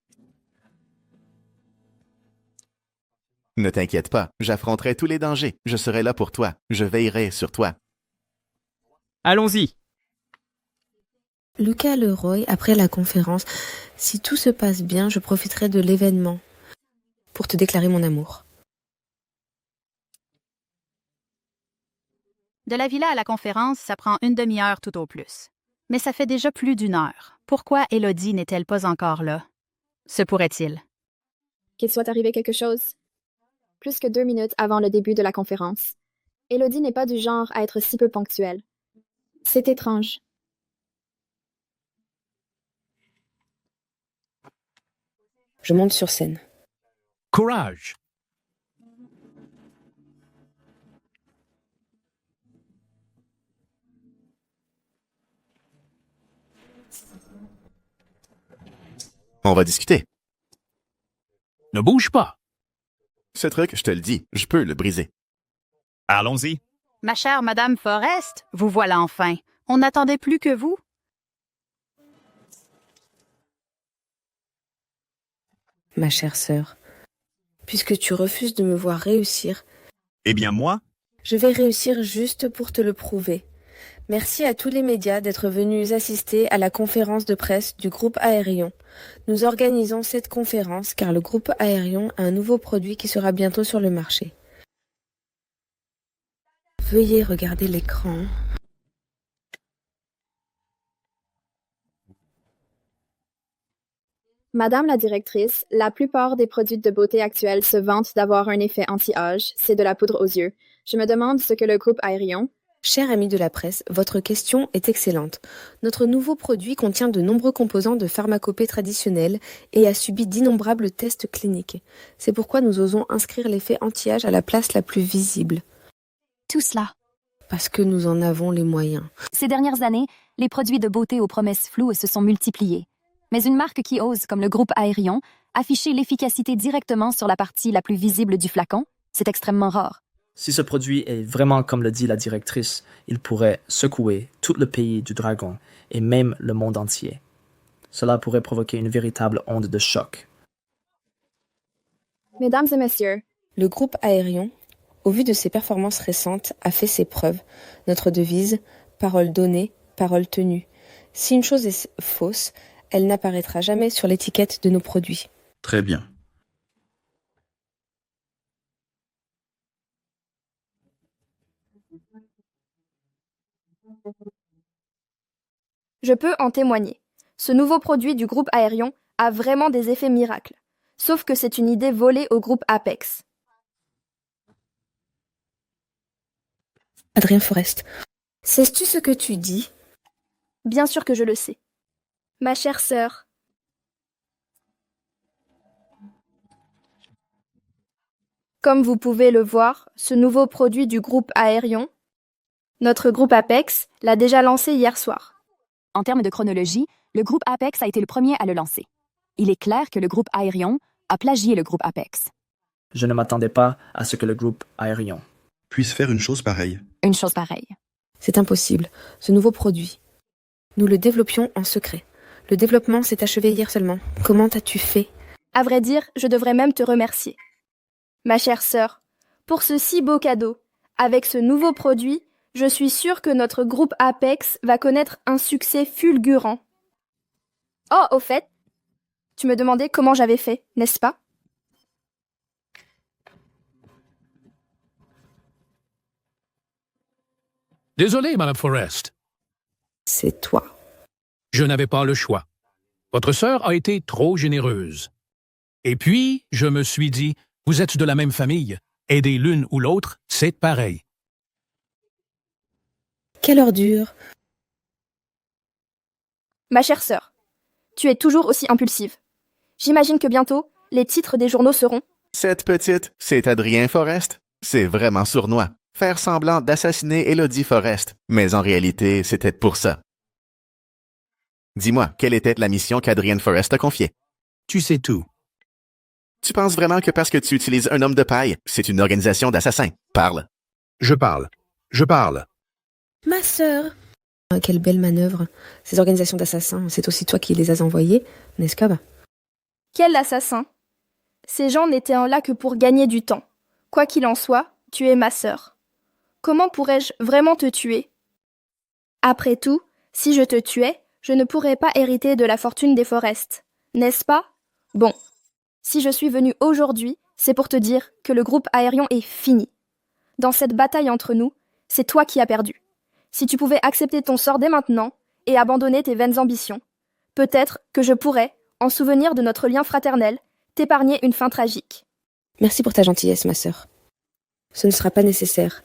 Ne t'inquiète pas, j'affronterai tous les dangers. Je serai là pour toi. Je veillerai sur toi. Allons-y. Lucas Leroy, après la conférence, si tout se passe bien, je profiterai de l'événement pour te déclarer mon amour. De la villa à la conférence, ça prend une demi-heure tout au plus. Mais ça fait déjà plus d'une heure. Pourquoi Élodie n'est-elle pas encore là? Se pourrait-il? Qu'il soit arrivé quelque chose. Plus que 2 minutes avant le début de la conférence. Élodie n'est pas du genre à être si peu ponctuelle. C'est étrange. Je monte sur scène. Courage! On va discuter. Ne bouge pas. Ce truc, je te le dis, je peux le briser. Allons-y. Ma chère Madame Forest, vous voilà enfin. On n'attendait plus que vous. Ma chère sœur, puisque tu refuses de me voir réussir, Eh bien, moi, je vais réussir juste pour te le prouver. Merci à tous les médias d'être venus assister à la conférence de presse du groupe Aérion. Nous organisons cette conférence car le groupe Aérion a un nouveau produit qui sera bientôt sur le marché. Veuillez regarder l'écran. Madame la directrice, la plupart des produits de beauté actuels se vantent d'avoir un effet anti-âge, c'est de la poudre aux yeux. Je me demande ce que le groupe Aérion... Chers amis de la presse, votre question est excellente. Notre nouveau produit contient de nombreux composants de pharmacopée traditionnelle et a subi d'innombrables tests cliniques. C'est pourquoi nous osons inscrire l'effet anti-âge à la place la plus visible. Tout cela. Parce que nous en avons les moyens. Ces dernières années, les produits de beauté aux promesses floues se sont multipliés. Mais une marque qui ose, comme le groupe Aérion, afficher l'efficacité directement sur la partie la plus visible du flacon, c'est extrêmement rare. Si ce produit est vraiment comme le dit la directrice, il pourrait secouer tout le pays du dragon et même le monde entier. Cela pourrait provoquer une véritable onde de choc. Mesdames et messieurs, le groupe Aérion, au vu de ses performances récentes, a fait ses preuves. Notre devise, parole donnée, parole tenue. Si une chose est fausse, elle n'apparaîtra jamais sur l'étiquette de nos produits. Très bien. Je peux en témoigner. Ce nouveau produit du groupe Aérion a vraiment des effets miracles. Sauf que c'est une idée volée au groupe Apex. Adrien Forest, sais-tu ce que tu dis? Bien sûr que je le sais. Ma chère sœur. Comme vous pouvez le voir, ce nouveau produit du groupe Aérion, notre groupe Apex, l'a déjà lancé hier soir. En termes de chronologie, le groupe Apex a été le premier à le lancer. Il est clair que le groupe Aérion a plagié le groupe Apex. Je ne m'attendais pas à ce que le groupe Aérion puisse faire une chose pareille. Une chose pareille. C'est impossible. Ce nouveau produit, nous le développions en secret. Le développement s'est achevé hier seulement. Comment as-tu fait? À vrai dire, je devrais même te remercier. Ma chère sœur, pour ce si beau cadeau, avec ce nouveau produit, je suis sûre que notre groupe Apex va connaître un succès fulgurant. Oh, au fait, tu me demandais comment j'avais fait, n'est-ce pas? Désolé, Madame Forrest. C'est toi. Je n'avais pas le choix. Votre sœur a été trop généreuse. Et puis, je me suis dit, vous êtes de la même famille. Aider l'une ou l'autre, c'est pareil. Quelle ordure! Ma chère sœur, tu es toujours aussi impulsive. J'imagine que bientôt, les titres des journaux seront Cette petite, c'est Adrien Forrest. C'est vraiment sournois. Faire semblant d'assassiner Elodie Forrest. Mais en réalité, c'était pour ça. Dis-moi, quelle était la mission qu'Adrien Forrest a confiée? Tu sais tout. Tu penses vraiment que parce que tu utilises un homme de paille, c'est une organisation d'assassins? Parle. Je parle. Je parle. Ma sœur! Quelle belle manœuvre. Ces organisations d'assassins, c'est aussi toi qui les as envoyées, n'est-ce pas? Quel assassin! Ces gens n'étaient là que pour gagner du temps. Quoi qu'il en soit, tu es ma sœur. Comment pourrais-je vraiment te tuer? Après tout, si je te tuais, je ne pourrais pas hériter de la fortune des Forrest, n'est-ce pas? Bon, si je suis venue aujourd'hui, c'est pour te dire que le groupe Aérion est fini. Dans cette bataille entre nous, c'est toi qui as perdu. Si tu pouvais accepter ton sort dès maintenant et abandonner tes vaines ambitions, peut-être que je pourrais, en souvenir de notre lien fraternel, t'épargner une fin tragique. Merci pour ta gentillesse, ma sœur. Ce ne sera pas nécessaire.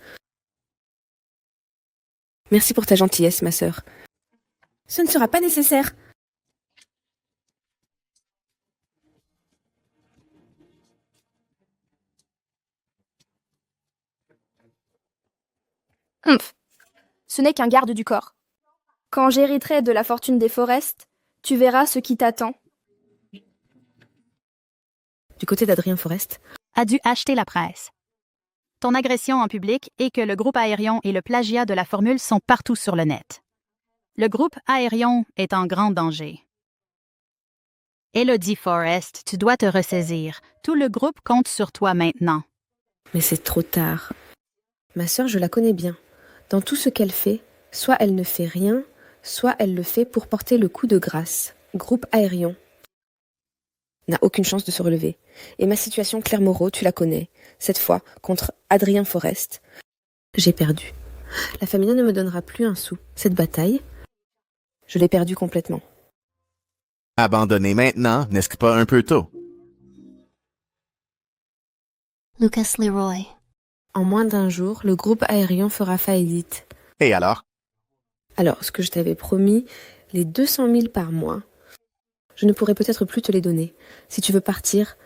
Merci pour ta gentillesse, ma sœur. Ce ne sera pas nécessaire. Ce n'est qu'un garde du corps. Quand j'hériterai de la fortune des Forrest, tu verras ce qui t'attend. Du côté d'Adrien Forrest, a dû acheter la presse. Ton agression en public et que le groupe Aérion et le plagiat de la formule sont partout sur le net. Le groupe Aérion est en grand danger. Elodie Forrest, tu dois te ressaisir. Tout le groupe compte sur toi maintenant. Mais c'est trop tard. Ma sœur, je la connais bien. Dans tout ce qu'elle fait, soit elle ne fait rien, soit elle le fait pour porter le coup de grâce. Groupe Aérion n'a aucune chance de se relever. Et ma situation, Claire Moreau, tu la connais. Cette fois, contre Adrien Forrest, j'ai perdu. La famille ne me donnera plus un sou. Cette bataille, je l'ai perdue complètement. Abandonner maintenant, n'est-ce pas un peu tôt? Lucas Leroy. En moins d'un jour, le groupe Aérion fera faillite. Et alors? Alors, ce que je t'avais promis, les 200 000 par mois, je ne pourrai peut-être plus te les donner. Si tu veux partir,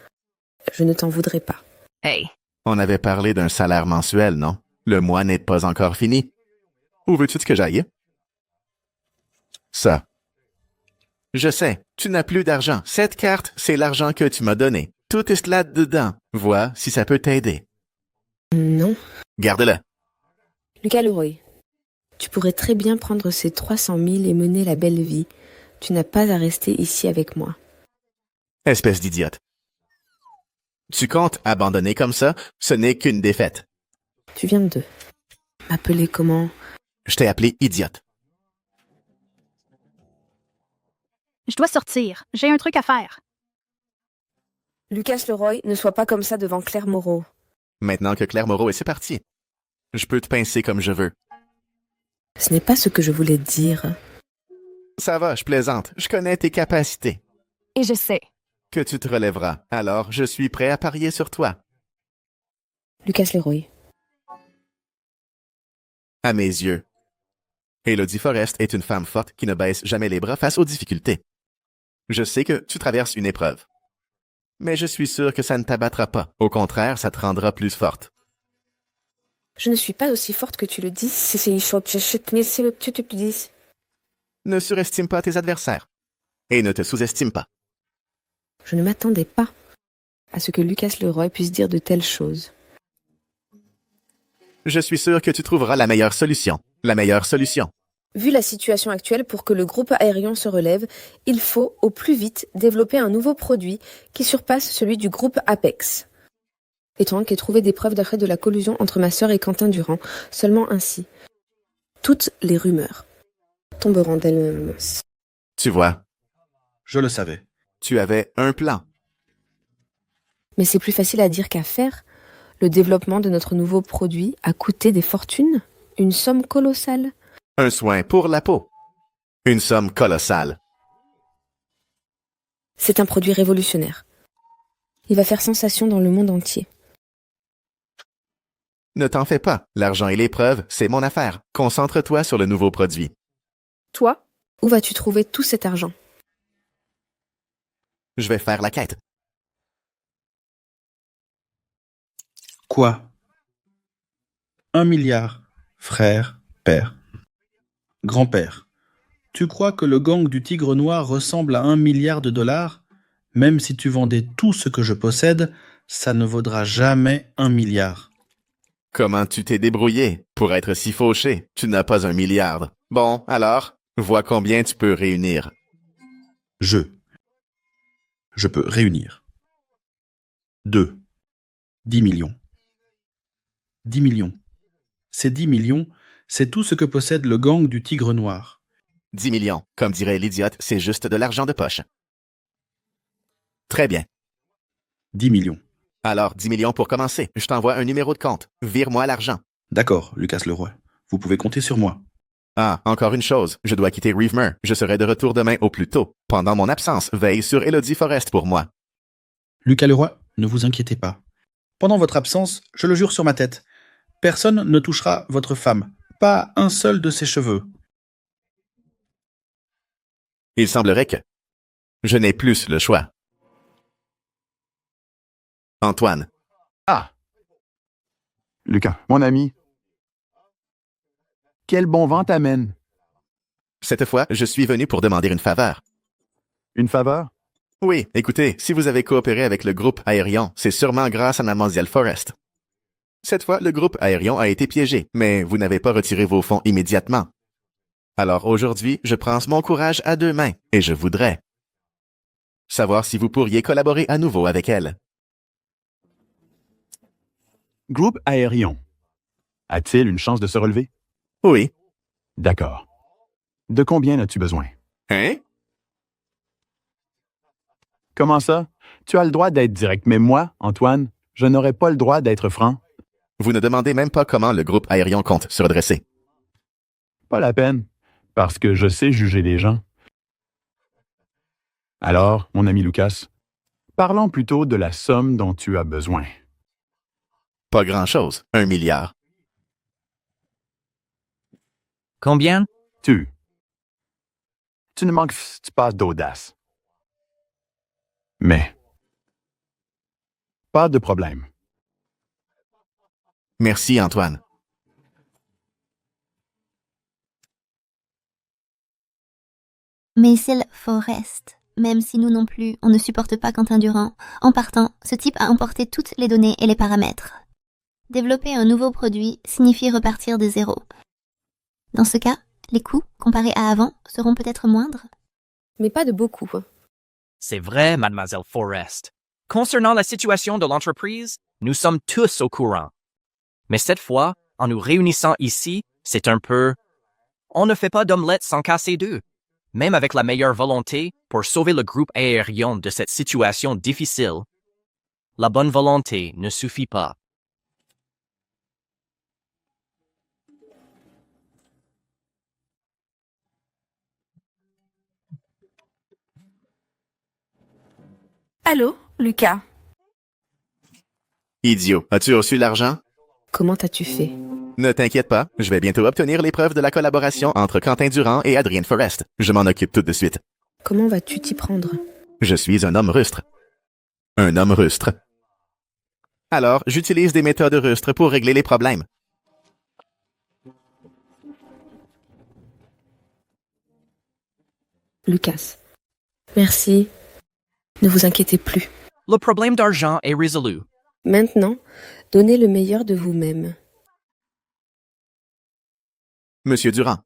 je ne t'en voudrais pas. Hey. On avait parlé d'un salaire mensuel, non? Le mois n'est pas encore fini. Où veux-tu que j'aille? Ça. Je sais, tu n'as plus d'argent. Cette carte, c'est l'argent que tu m'as donné. Tout est là-dedans. Vois si ça peut t'aider. Non. Garde-la. Lucas Leroy, tu pourrais très bien prendre ces 300 000 et mener la belle vie. Tu n'as pas à rester ici avec moi. Espèce d'idiote. Tu comptes abandonner comme ça? Ce n'est qu'une défaite. Tu viens de m'appeler comment? Je t'ai appelé idiote. Je dois sortir. J'ai un truc à faire. Lucas Leroy, ne sois pas comme ça devant Claire Moreau. Maintenant que Claire Moreau est, c'est parti. Je peux te pincer comme je veux. Ce n'est pas ce que je voulais dire. Ça va, je plaisante. Je connais tes capacités. Et je sais. Que tu te relèveras. Alors, je suis prêt à parier sur toi. Lucas Leroy. À mes yeux, Elodie Forrest est une femme forte qui ne baisse jamais les bras face aux difficultés. Je sais que tu traverses une épreuve. Mais je suis sûr que ça ne t'abattra pas. Au contraire, ça te rendra plus forte. Je ne suis pas aussi forte que tu le dis. Ne surestime pas tes adversaires. Et ne te sous-estime pas. Je ne m'attendais pas à ce que Lucas Leroy puisse dire de telles choses. Je suis sûr que tu trouveras la meilleure solution. La meilleure solution. Vu la situation actuelle, pour que le groupe aérien se relève, il faut, au plus vite, développer un nouveau produit qui surpasse celui du groupe Apex. Étant qu'ait trouvé des preuves d'après de la collusion entre ma sœur et Quentin Durand, seulement ainsi. Toutes les rumeurs tomberont d'elles-mêmes. Tu vois. Je le savais. Tu avais un plan. Mais c'est plus facile à dire qu'à faire. Le développement de notre nouveau produit a coûté des fortunes, une somme colossale. Un soin pour la peau. Une somme colossale. C'est un produit révolutionnaire. Il va faire sensation dans le monde entier. Ne t'en fais pas. L'argent et les preuves, c'est mon affaire. Concentre-toi sur le nouveau produit. Toi, où vas-tu trouver tout cet argent? Je vais faire la quête. Quoi? 1 milliard, frère, père. Grand-père, tu crois que le gang du Tigre Noir ressemble à 1 milliard de dollars? Même si tu vendais tout ce que je possède, ça ne vaudra jamais 1 milliard. Comment tu t'es débrouillé pour être si fauché? Tu n'as pas 1 milliard. Bon, alors, vois combien tu peux réunir. Je peux réunir 10 millions. 10 millions. Ces 10 millions, c'est tout ce que possède le gang du Tigre Noir. 10 millions. Comme dirait l'idiote, c'est juste de l'argent de poche. Très bien. 10 millions. Alors, 10 millions pour commencer. Je t'envoie un numéro de compte. Vire-moi l'argent. D'accord, Lucas Leroy. Vous pouvez compter sur moi. Ah, encore une chose. Je dois quitter Reavemer. Je serai de retour demain au plus tôt. Pendant mon absence, veille sur Elodie Forrest pour moi. Lucas Leroy, ne vous inquiétez pas. Pendant votre absence, je le jure sur ma tête, personne ne touchera votre femme. Pas un seul de ses cheveux. Il semblerait que je n'ai plus le choix. Antoine. Ah! Lucas, mon ami. Quel bon vent t'amène? Cette fois, je suis venu pour demander une faveur. Une faveur? Oui, écoutez, si vous avez coopéré avec le groupe Aérion, c'est sûrement grâce à Mademoiselle Forrest. Cette fois, le groupe Aérion a été piégé, mais vous n'avez pas retiré vos fonds immédiatement. Alors aujourd'hui, je prends mon courage à 2 mains, et je voudrais savoir si vous pourriez collaborer à nouveau avec elle. Groupe Aérion. A-t-il une chance de se relever? Oui. D'accord. De combien as-tu besoin? Hein? Comment ça? Tu as le droit d'être direct, mais moi, Antoine, je n'aurais pas le droit d'être franc. Vous ne demandez même pas comment le groupe Aérion compte se redresser. Pas la peine, parce que je sais juger les gens. Alors, mon ami Lucas, parlons plutôt de la somme dont tu as besoin. Pas grand-chose, 1 milliard. Combien? Tu ne manques pas d'audace. Mais, pas de problème. Merci, Antoine. Maisel Forrest, même si nous non plus, on ne supporte pas Quentin Durand, en partant, ce type a emporté toutes les données et les paramètres. Développer un nouveau produit signifie repartir de zéro. Dans ce cas, les coûts, comparés à avant, seront peut-être moindres. Mais pas de beaucoup. C'est vrai, mademoiselle Forrest. Concernant la situation de l'entreprise, nous sommes tous au courant. Mais cette fois, en nous réunissant ici, c'est un peu... On ne fait pas d'omelette sans casser d'œufs. Même avec la meilleure volonté pour sauver le groupe aérien de cette situation difficile, la bonne volonté ne suffit pas. Allô, Lucas? Idiot, as-tu reçu l'argent? Comment as-tu fait? Ne t'inquiète pas, je vais bientôt obtenir les preuves de la collaboration entre Quentin Durand et Adrienne Forrest. Je m'en occupe tout de suite. Comment vas-tu t'y prendre? Je suis un homme rustre. Un homme rustre. Alors, j'utilise des méthodes rustres pour régler les problèmes. Lucas. Merci. Ne vous inquiétez plus. Le problème d'argent est résolu. Maintenant, donnez le meilleur de vous-même. Monsieur Durand,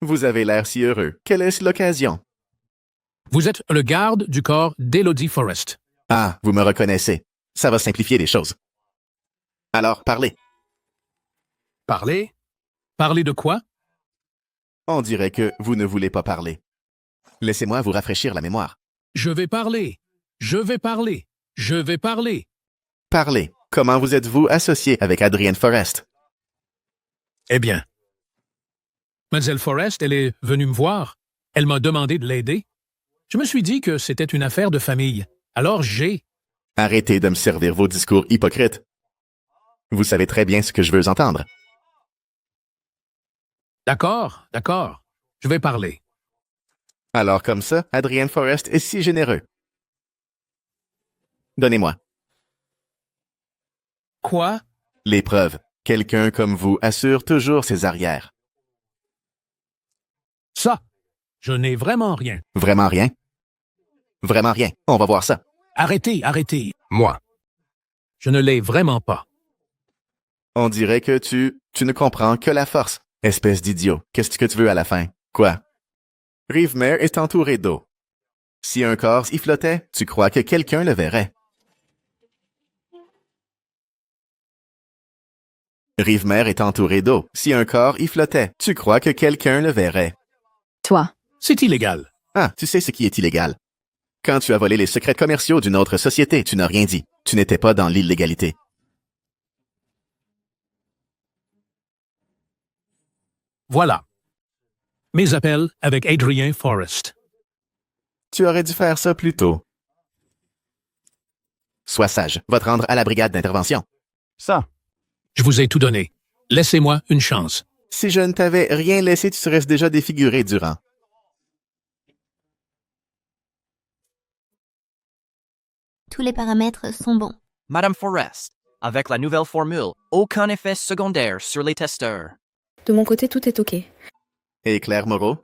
vous avez l'air si heureux. Quelle est l'occasion? Vous êtes le garde du corps d'Elodie Forrest. Ah, vous me reconnaissez. Ça va simplifier les choses. Alors, parlez. Parler? Parler de quoi? On dirait que vous ne voulez pas parler. Laissez-moi vous rafraîchir la mémoire. Je vais parler. Je vais parler. Je vais parler. Parlez. Comment vous êtes-vous associé avec Adrienne Forrest? Eh bien, Mademoiselle Forrest, elle est venue me voir. Elle m'a demandé de l'aider. Je me suis dit que c'était une affaire de famille. Alors j'ai... Arrêtez de me servir vos discours hypocrites. Vous savez très bien ce que je veux entendre. D'accord, d'accord. Je vais parler. Alors comme ça, Adrienne Forrest est si généreux. Donnez-moi. Quoi? Les preuves. Quelqu'un comme vous assure toujours ses arrières. Ça, je n'ai vraiment rien. Vraiment rien? Vraiment rien. On va voir ça. Arrêtez, arrêtez. Moi. Je ne l'ai vraiment pas. On dirait que tu ne comprends que la force. Espèce d'idiot. Qu'est-ce que tu veux à la fin? Quoi? Rivemere est entouré d'eau. Si un corps y flottait, tu crois que quelqu'un le verrait. Rivemere est entouré d'eau. Si un corps y flottait, tu crois que quelqu'un le verrait. Toi. C'est illégal. Ah, tu sais ce qui est illégal. Quand tu as volé les secrets commerciaux d'une autre société, tu n'as rien dit. Tu n'étais pas dans l'illégalité. Voilà. Mes appels avec Adrien Forrest. Tu aurais dû faire ça plus tôt. Sois sage. Va te rendre à la brigade d'intervention. Ça. Je vous ai tout donné. Laissez-moi une chance. Si je ne t'avais rien laissé, tu serais déjà défiguré, Durand. Tous les paramètres sont bons. Madame Forrest, avec la nouvelle formule, aucun effet secondaire sur les testeurs. De mon côté, tout est OK. Et Claire Moreau?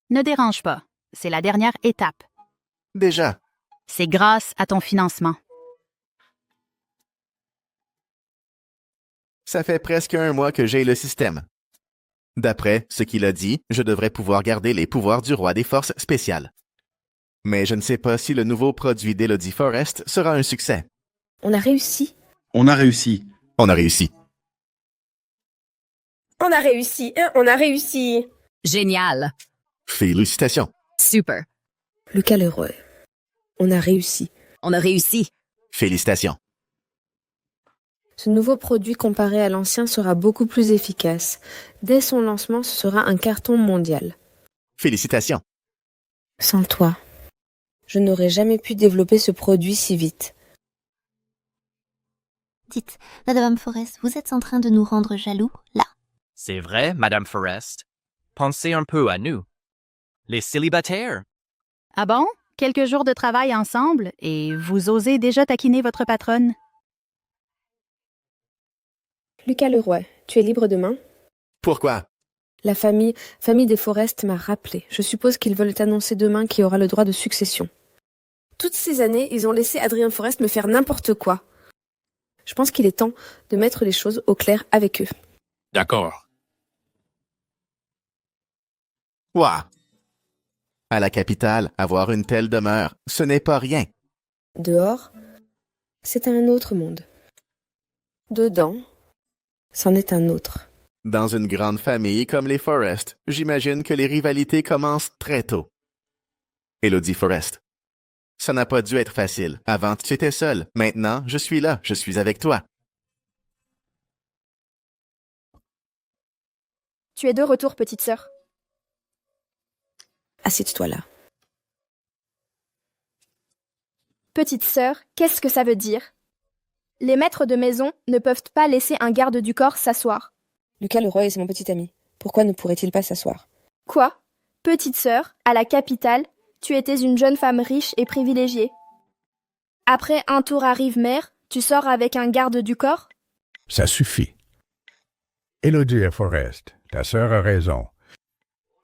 Ne dérange pas. C'est la dernière étape. Déjà. C'est grâce à ton financement. Ça fait presque un mois que j'ai le système. D'après ce qu'il a dit, je devrais pouvoir garder les pouvoirs du roi des forces spéciales. Mais je ne sais pas si le nouveau produit d'Elodie Forrest sera un succès. On a réussi. On a réussi. On a réussi. On a réussi, hein, on a réussi. Génial. Félicitations. Super. Lucas Leroy. On a réussi. On a réussi. Félicitations. Ce nouveau produit comparé à l'ancien sera beaucoup plus efficace. Dès son lancement, ce sera un carton mondial. Félicitations. Sans toi, je n'aurais jamais pu développer ce produit si vite. Dites, Madame Forrest, vous êtes en train de nous rendre jaloux, là? C'est vrai, Madame Forrest. Pensez un peu à nous. Les célibataires. Ah bon? Quelques jours de travail ensemble et vous osez déjà taquiner votre patronne? Lucas Leroy, tu es libre demain? Pourquoi? La famille des Forrest m'a rappelé. Je suppose qu'ils veulent annoncer demain qui aura le droit de succession. Toutes ces années, ils ont laissé Adrien Forrest me faire n'importe quoi. Je pense qu'il est temps de mettre les choses au clair avec eux. D'accord. Ouah! À la capitale, avoir une telle demeure, ce n'est pas rien. Dehors, c'est un autre monde. Dedans, c'en est un autre. Dans une grande famille comme les Forrest, j'imagine que les rivalités commencent très tôt. Elodie Forrest. Ça n'a pas dû être facile. Avant, tu étais seule. Maintenant, je suis là. Je suis avec toi. Tu es de retour, petite sœur. Assieds-toi là. Petite sœur, qu'est-ce que ça veut dire? Les maîtres de maison ne peuvent pas laisser un garde du corps s'asseoir. Lucas Leroy est mon petit ami. Pourquoi ne pourrait-il pas s'asseoir? Quoi? Petite sœur, à la capitale, tu étais une jeune femme riche et privilégiée. Après un tour à Rive-Mer, tu sors avec un garde du corps? Ça suffit. Élodie Forrest, ta sœur a raison.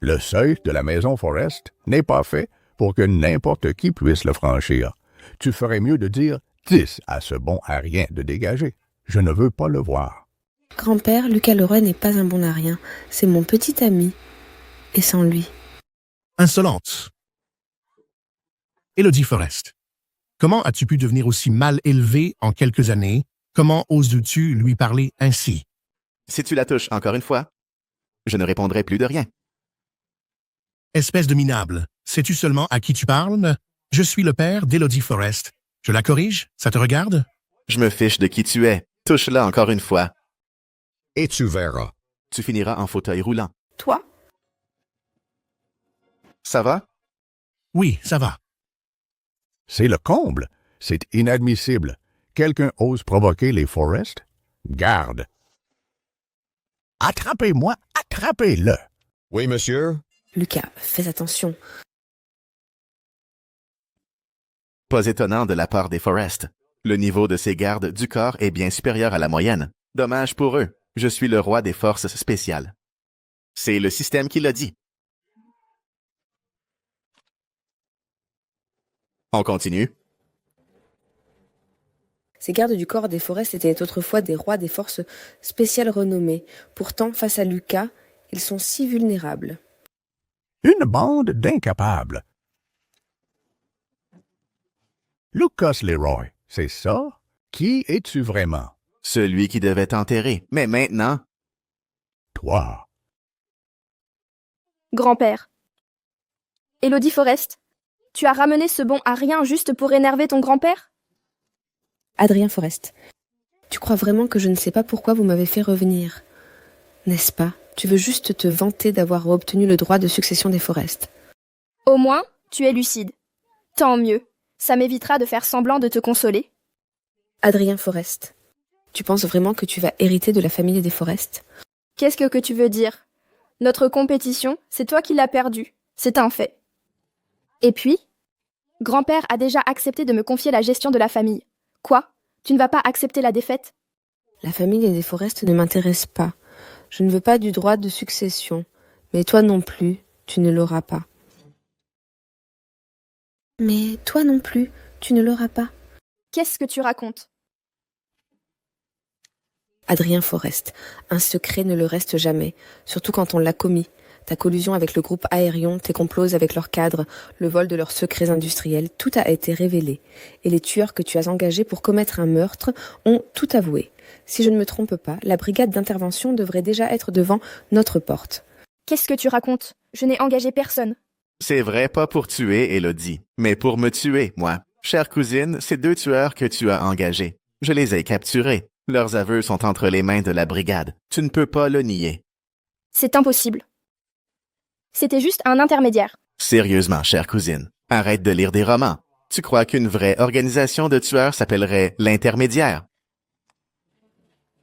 Le seuil de la maison Forrest n'est pas fait pour que n'importe qui puisse le franchir. Tu ferais mieux de dire 10 à ce bon à rien de dégager. Je ne veux pas le voir. Grand-père, Lucas Leroy n'est pas un bon à rien. C'est mon petit ami. Et sans lui. Insolente. Élodie Forrest, comment as-tu pu devenir aussi mal élevée en quelques années? Comment oses-tu lui parler ainsi? Si tu la touches encore une fois, je ne répondrai plus de rien. Espèce de minable, sais-tu seulement à qui tu parles? Je suis le père d'Élodie Forrest. Je la corrige? Ça te regarde? Je me fiche de qui tu es. Touche-la encore une fois. Et tu verras. Tu finiras en fauteuil roulant. Toi? Ça va? Oui, ça va. C'est le comble. C'est inadmissible. Quelqu'un ose provoquer les Forrest? Garde. Attrapez-moi, attrapez-le. Oui, monsieur? Lucas, fais attention. Pas étonnant de la part des Forrest. Le niveau de ces gardes du corps est bien supérieur à la moyenne. Dommage pour eux. Je suis le roi des forces spéciales. C'est le système qui l'a dit. On continue. Ces gardes du corps des Forrest étaient autrefois des rois des forces spéciales renommées. Pourtant, face à Lucas, ils sont si vulnérables. Une bande d'incapables. Lucas Leroy, c'est ça? Qui es-tu vraiment? Celui qui devait t'enterrer. Mais maintenant... Toi. Grand-père. Élodie Forrest, tu as ramené ce bon à rien juste pour énerver ton grand-père? Adrien Forrest, tu crois vraiment que je ne sais pas pourquoi vous m'avez fait revenir? N'est-ce pas? Tu veux juste te vanter d'avoir obtenu le droit de succession des Forrest. Au moins, tu es lucide. Tant mieux. Ça m'évitera de faire semblant de te consoler. Adrien Forrest, tu penses vraiment que tu vas hériter de la famille des Forrest? Qu'est-ce que tu veux dire? Notre compétition, c'est toi qui l'as perdue. C'est un fait. Et puis, grand-père a déjà accepté de me confier la gestion de la famille. Quoi? Tu ne vas pas accepter la défaite? La famille des Forrest ne m'intéresse pas. Je ne veux pas du droit de succession. Mais toi non plus, tu ne l'auras pas. Mais toi non plus, tu ne l'auras pas. Qu'est-ce que tu racontes? Adrien Forrest, un secret ne le reste jamais, surtout quand on l'a commis. Ta collusion avec le groupe Aérion, tes complots avec leurs cadres, le vol de leurs secrets industriels, tout a été révélé. Et les tueurs que tu as engagés pour commettre un meurtre ont tout avoué. Si je ne me trompe pas, la brigade d'intervention devrait déjà être devant notre porte. Qu'est-ce que tu racontes? Je n'ai engagé personne. C'est vrai, pas pour tuer, Élodie, mais pour me tuer, moi. Chère cousine, ces 2 tueurs que tu as engagés, je les ai capturés. Leurs aveux sont entre les mains de la brigade. Tu ne peux pas le nier. C'est impossible. C'était juste un intermédiaire. Sérieusement, chère cousine, arrête de lire des romans. Tu crois qu'une vraie organisation de tueurs s'appellerait l'intermédiaire?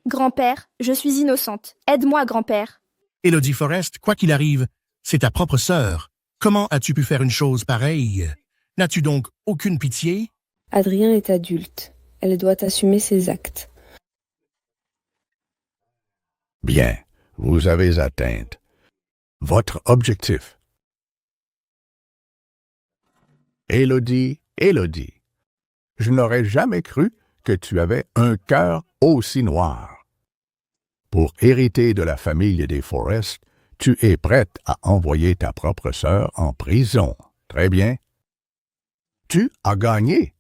Grand-père, je suis innocente. Aide-moi, grand-père. Élodie Forrest, quoi qu'il arrive, c'est ta propre sœur. Comment as-tu pu faire une chose pareille? N'as-tu donc aucune pitié? Adrien est adulte. Elle doit assumer ses actes. Bien, vous avez atteint votre objectif. Élodie, Élodie, je n'aurais jamais cru que tu avais un cœur aussi noir. Pour hériter de la famille des Forrest, tu es prête à envoyer ta propre sœur en prison. Très bien. Tu as gagné.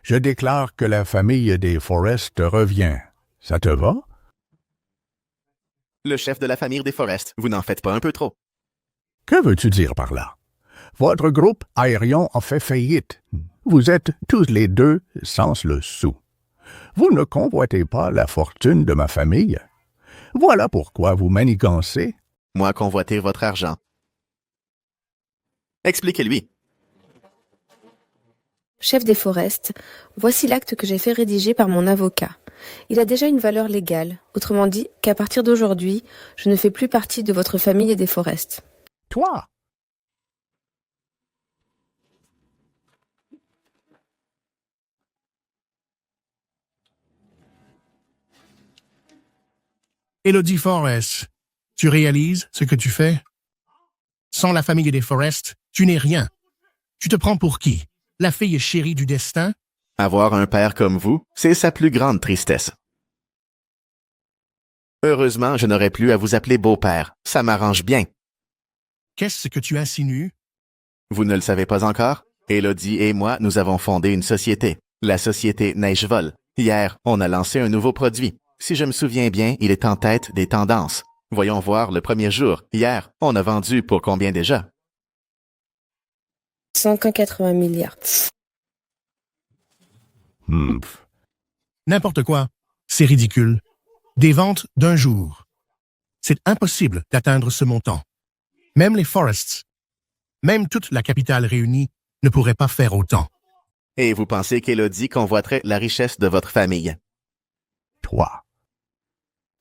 Je déclare que la famille des Forrest te revient. Ça te va? Le chef de la famille des Forrest, vous n'en faites pas un peu trop. Que veux-tu dire par là? Votre groupe Aérion a fait faillite. Vous êtes tous les 2 sans le sou. Vous ne convoitez pas la fortune de ma famille. Voilà pourquoi vous manigancez. Moi convoiter votre argent. Expliquez-lui. Chef des Forests, voici l'acte que j'ai fait rédiger par mon avocat. Il a déjà une valeur légale, autrement dit qu'à partir d'aujourd'hui, je ne fais plus partie de votre famille des Forests. Toi? Elodie Forrest, tu réalises ce que tu fais? Sans la famille des Forrest, tu n'es rien. Tu te prends pour qui? La fille chérie du destin? Avoir un père comme vous, c'est sa plus grande tristesse. Heureusement, je n'aurai plus à vous appeler beau-père. Ça m'arrange bien. Qu'est-ce que tu insinues? Vous ne le savez pas encore? Élodie et moi, nous avons fondé une société, la société Neigevol. Hier, on a lancé un nouveau produit. Si je me souviens bien, il est en tête des tendances. Voyons voir le premier jour. Hier, on a vendu pour combien déjà? 180 milliards. N'importe quoi. C'est ridicule. Des ventes d'un jour. C'est impossible d'atteindre ce montant. Même les Forests, même toute la capitale réunie, ne pourraient pas faire autant. Et vous pensez qu'Élodie convoiterait la richesse de votre famille? Toi.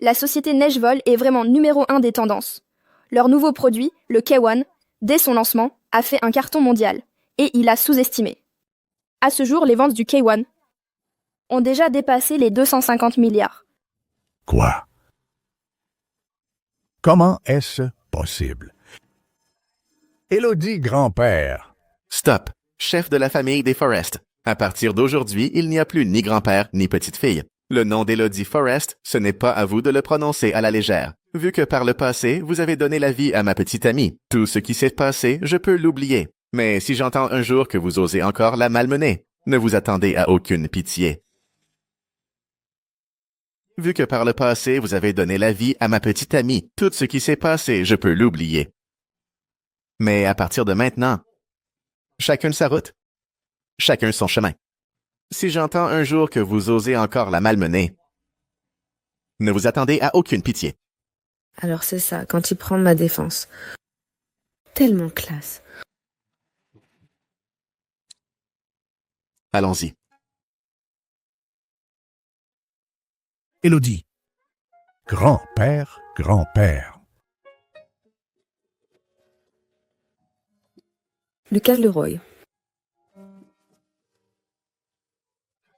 La société Neigevol est vraiment numéro 1 des tendances. Leur nouveau produit, le K1, dès son lancement, a fait un carton mondial, et il a sous-estimé. À ce jour, les ventes du K1 ont déjà dépassé les 250 milliards. Quoi? Comment est-ce possible? Élodie grand-père. Stop. Chef de la famille des Forrest. À partir d'aujourd'hui, il n'y a plus ni grand-père ni petite-fille. Le nom d'Élodie Forrest, ce n'est pas à vous de le prononcer à la légère. Vu que par le passé, vous avez donné la vie à ma petite amie. Tout ce qui s'est passé, je peux l'oublier. Mais si j'entends un jour que vous osez encore la malmener, ne vous attendez à aucune pitié. Vu que par le passé, vous avez donné la vie à ma petite amie, tout ce qui s'est passé, je peux l'oublier. Mais à partir de maintenant, chacun sa route, chacun son chemin. Si j'entends un jour que vous osez encore la malmener, ne vous attendez à aucune pitié. Alors c'est ça, quand il prend ma défense. Tellement classe. Allons-y. Élodie. Grand-père, grand-père. Lucas Leroy.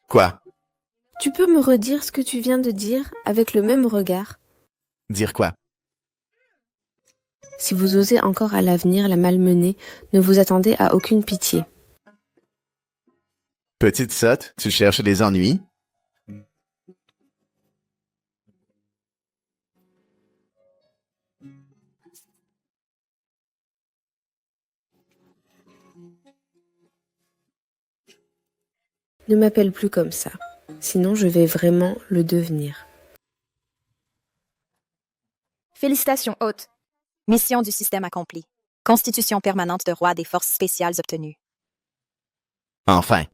Quoi? Tu peux me redire ce que tu viens de dire avec le même regard? Dire quoi? Si vous osez encore à l'avenir la malmener, ne vous attendez à aucune pitié. Petite sotte, tu cherches des ennuis? Ne m'appelle plus comme ça, sinon je vais vraiment le devenir. Félicitations, hôte. Mission du système accomplie. Constitution permanente de roi des forces spéciales obtenue. Enfin.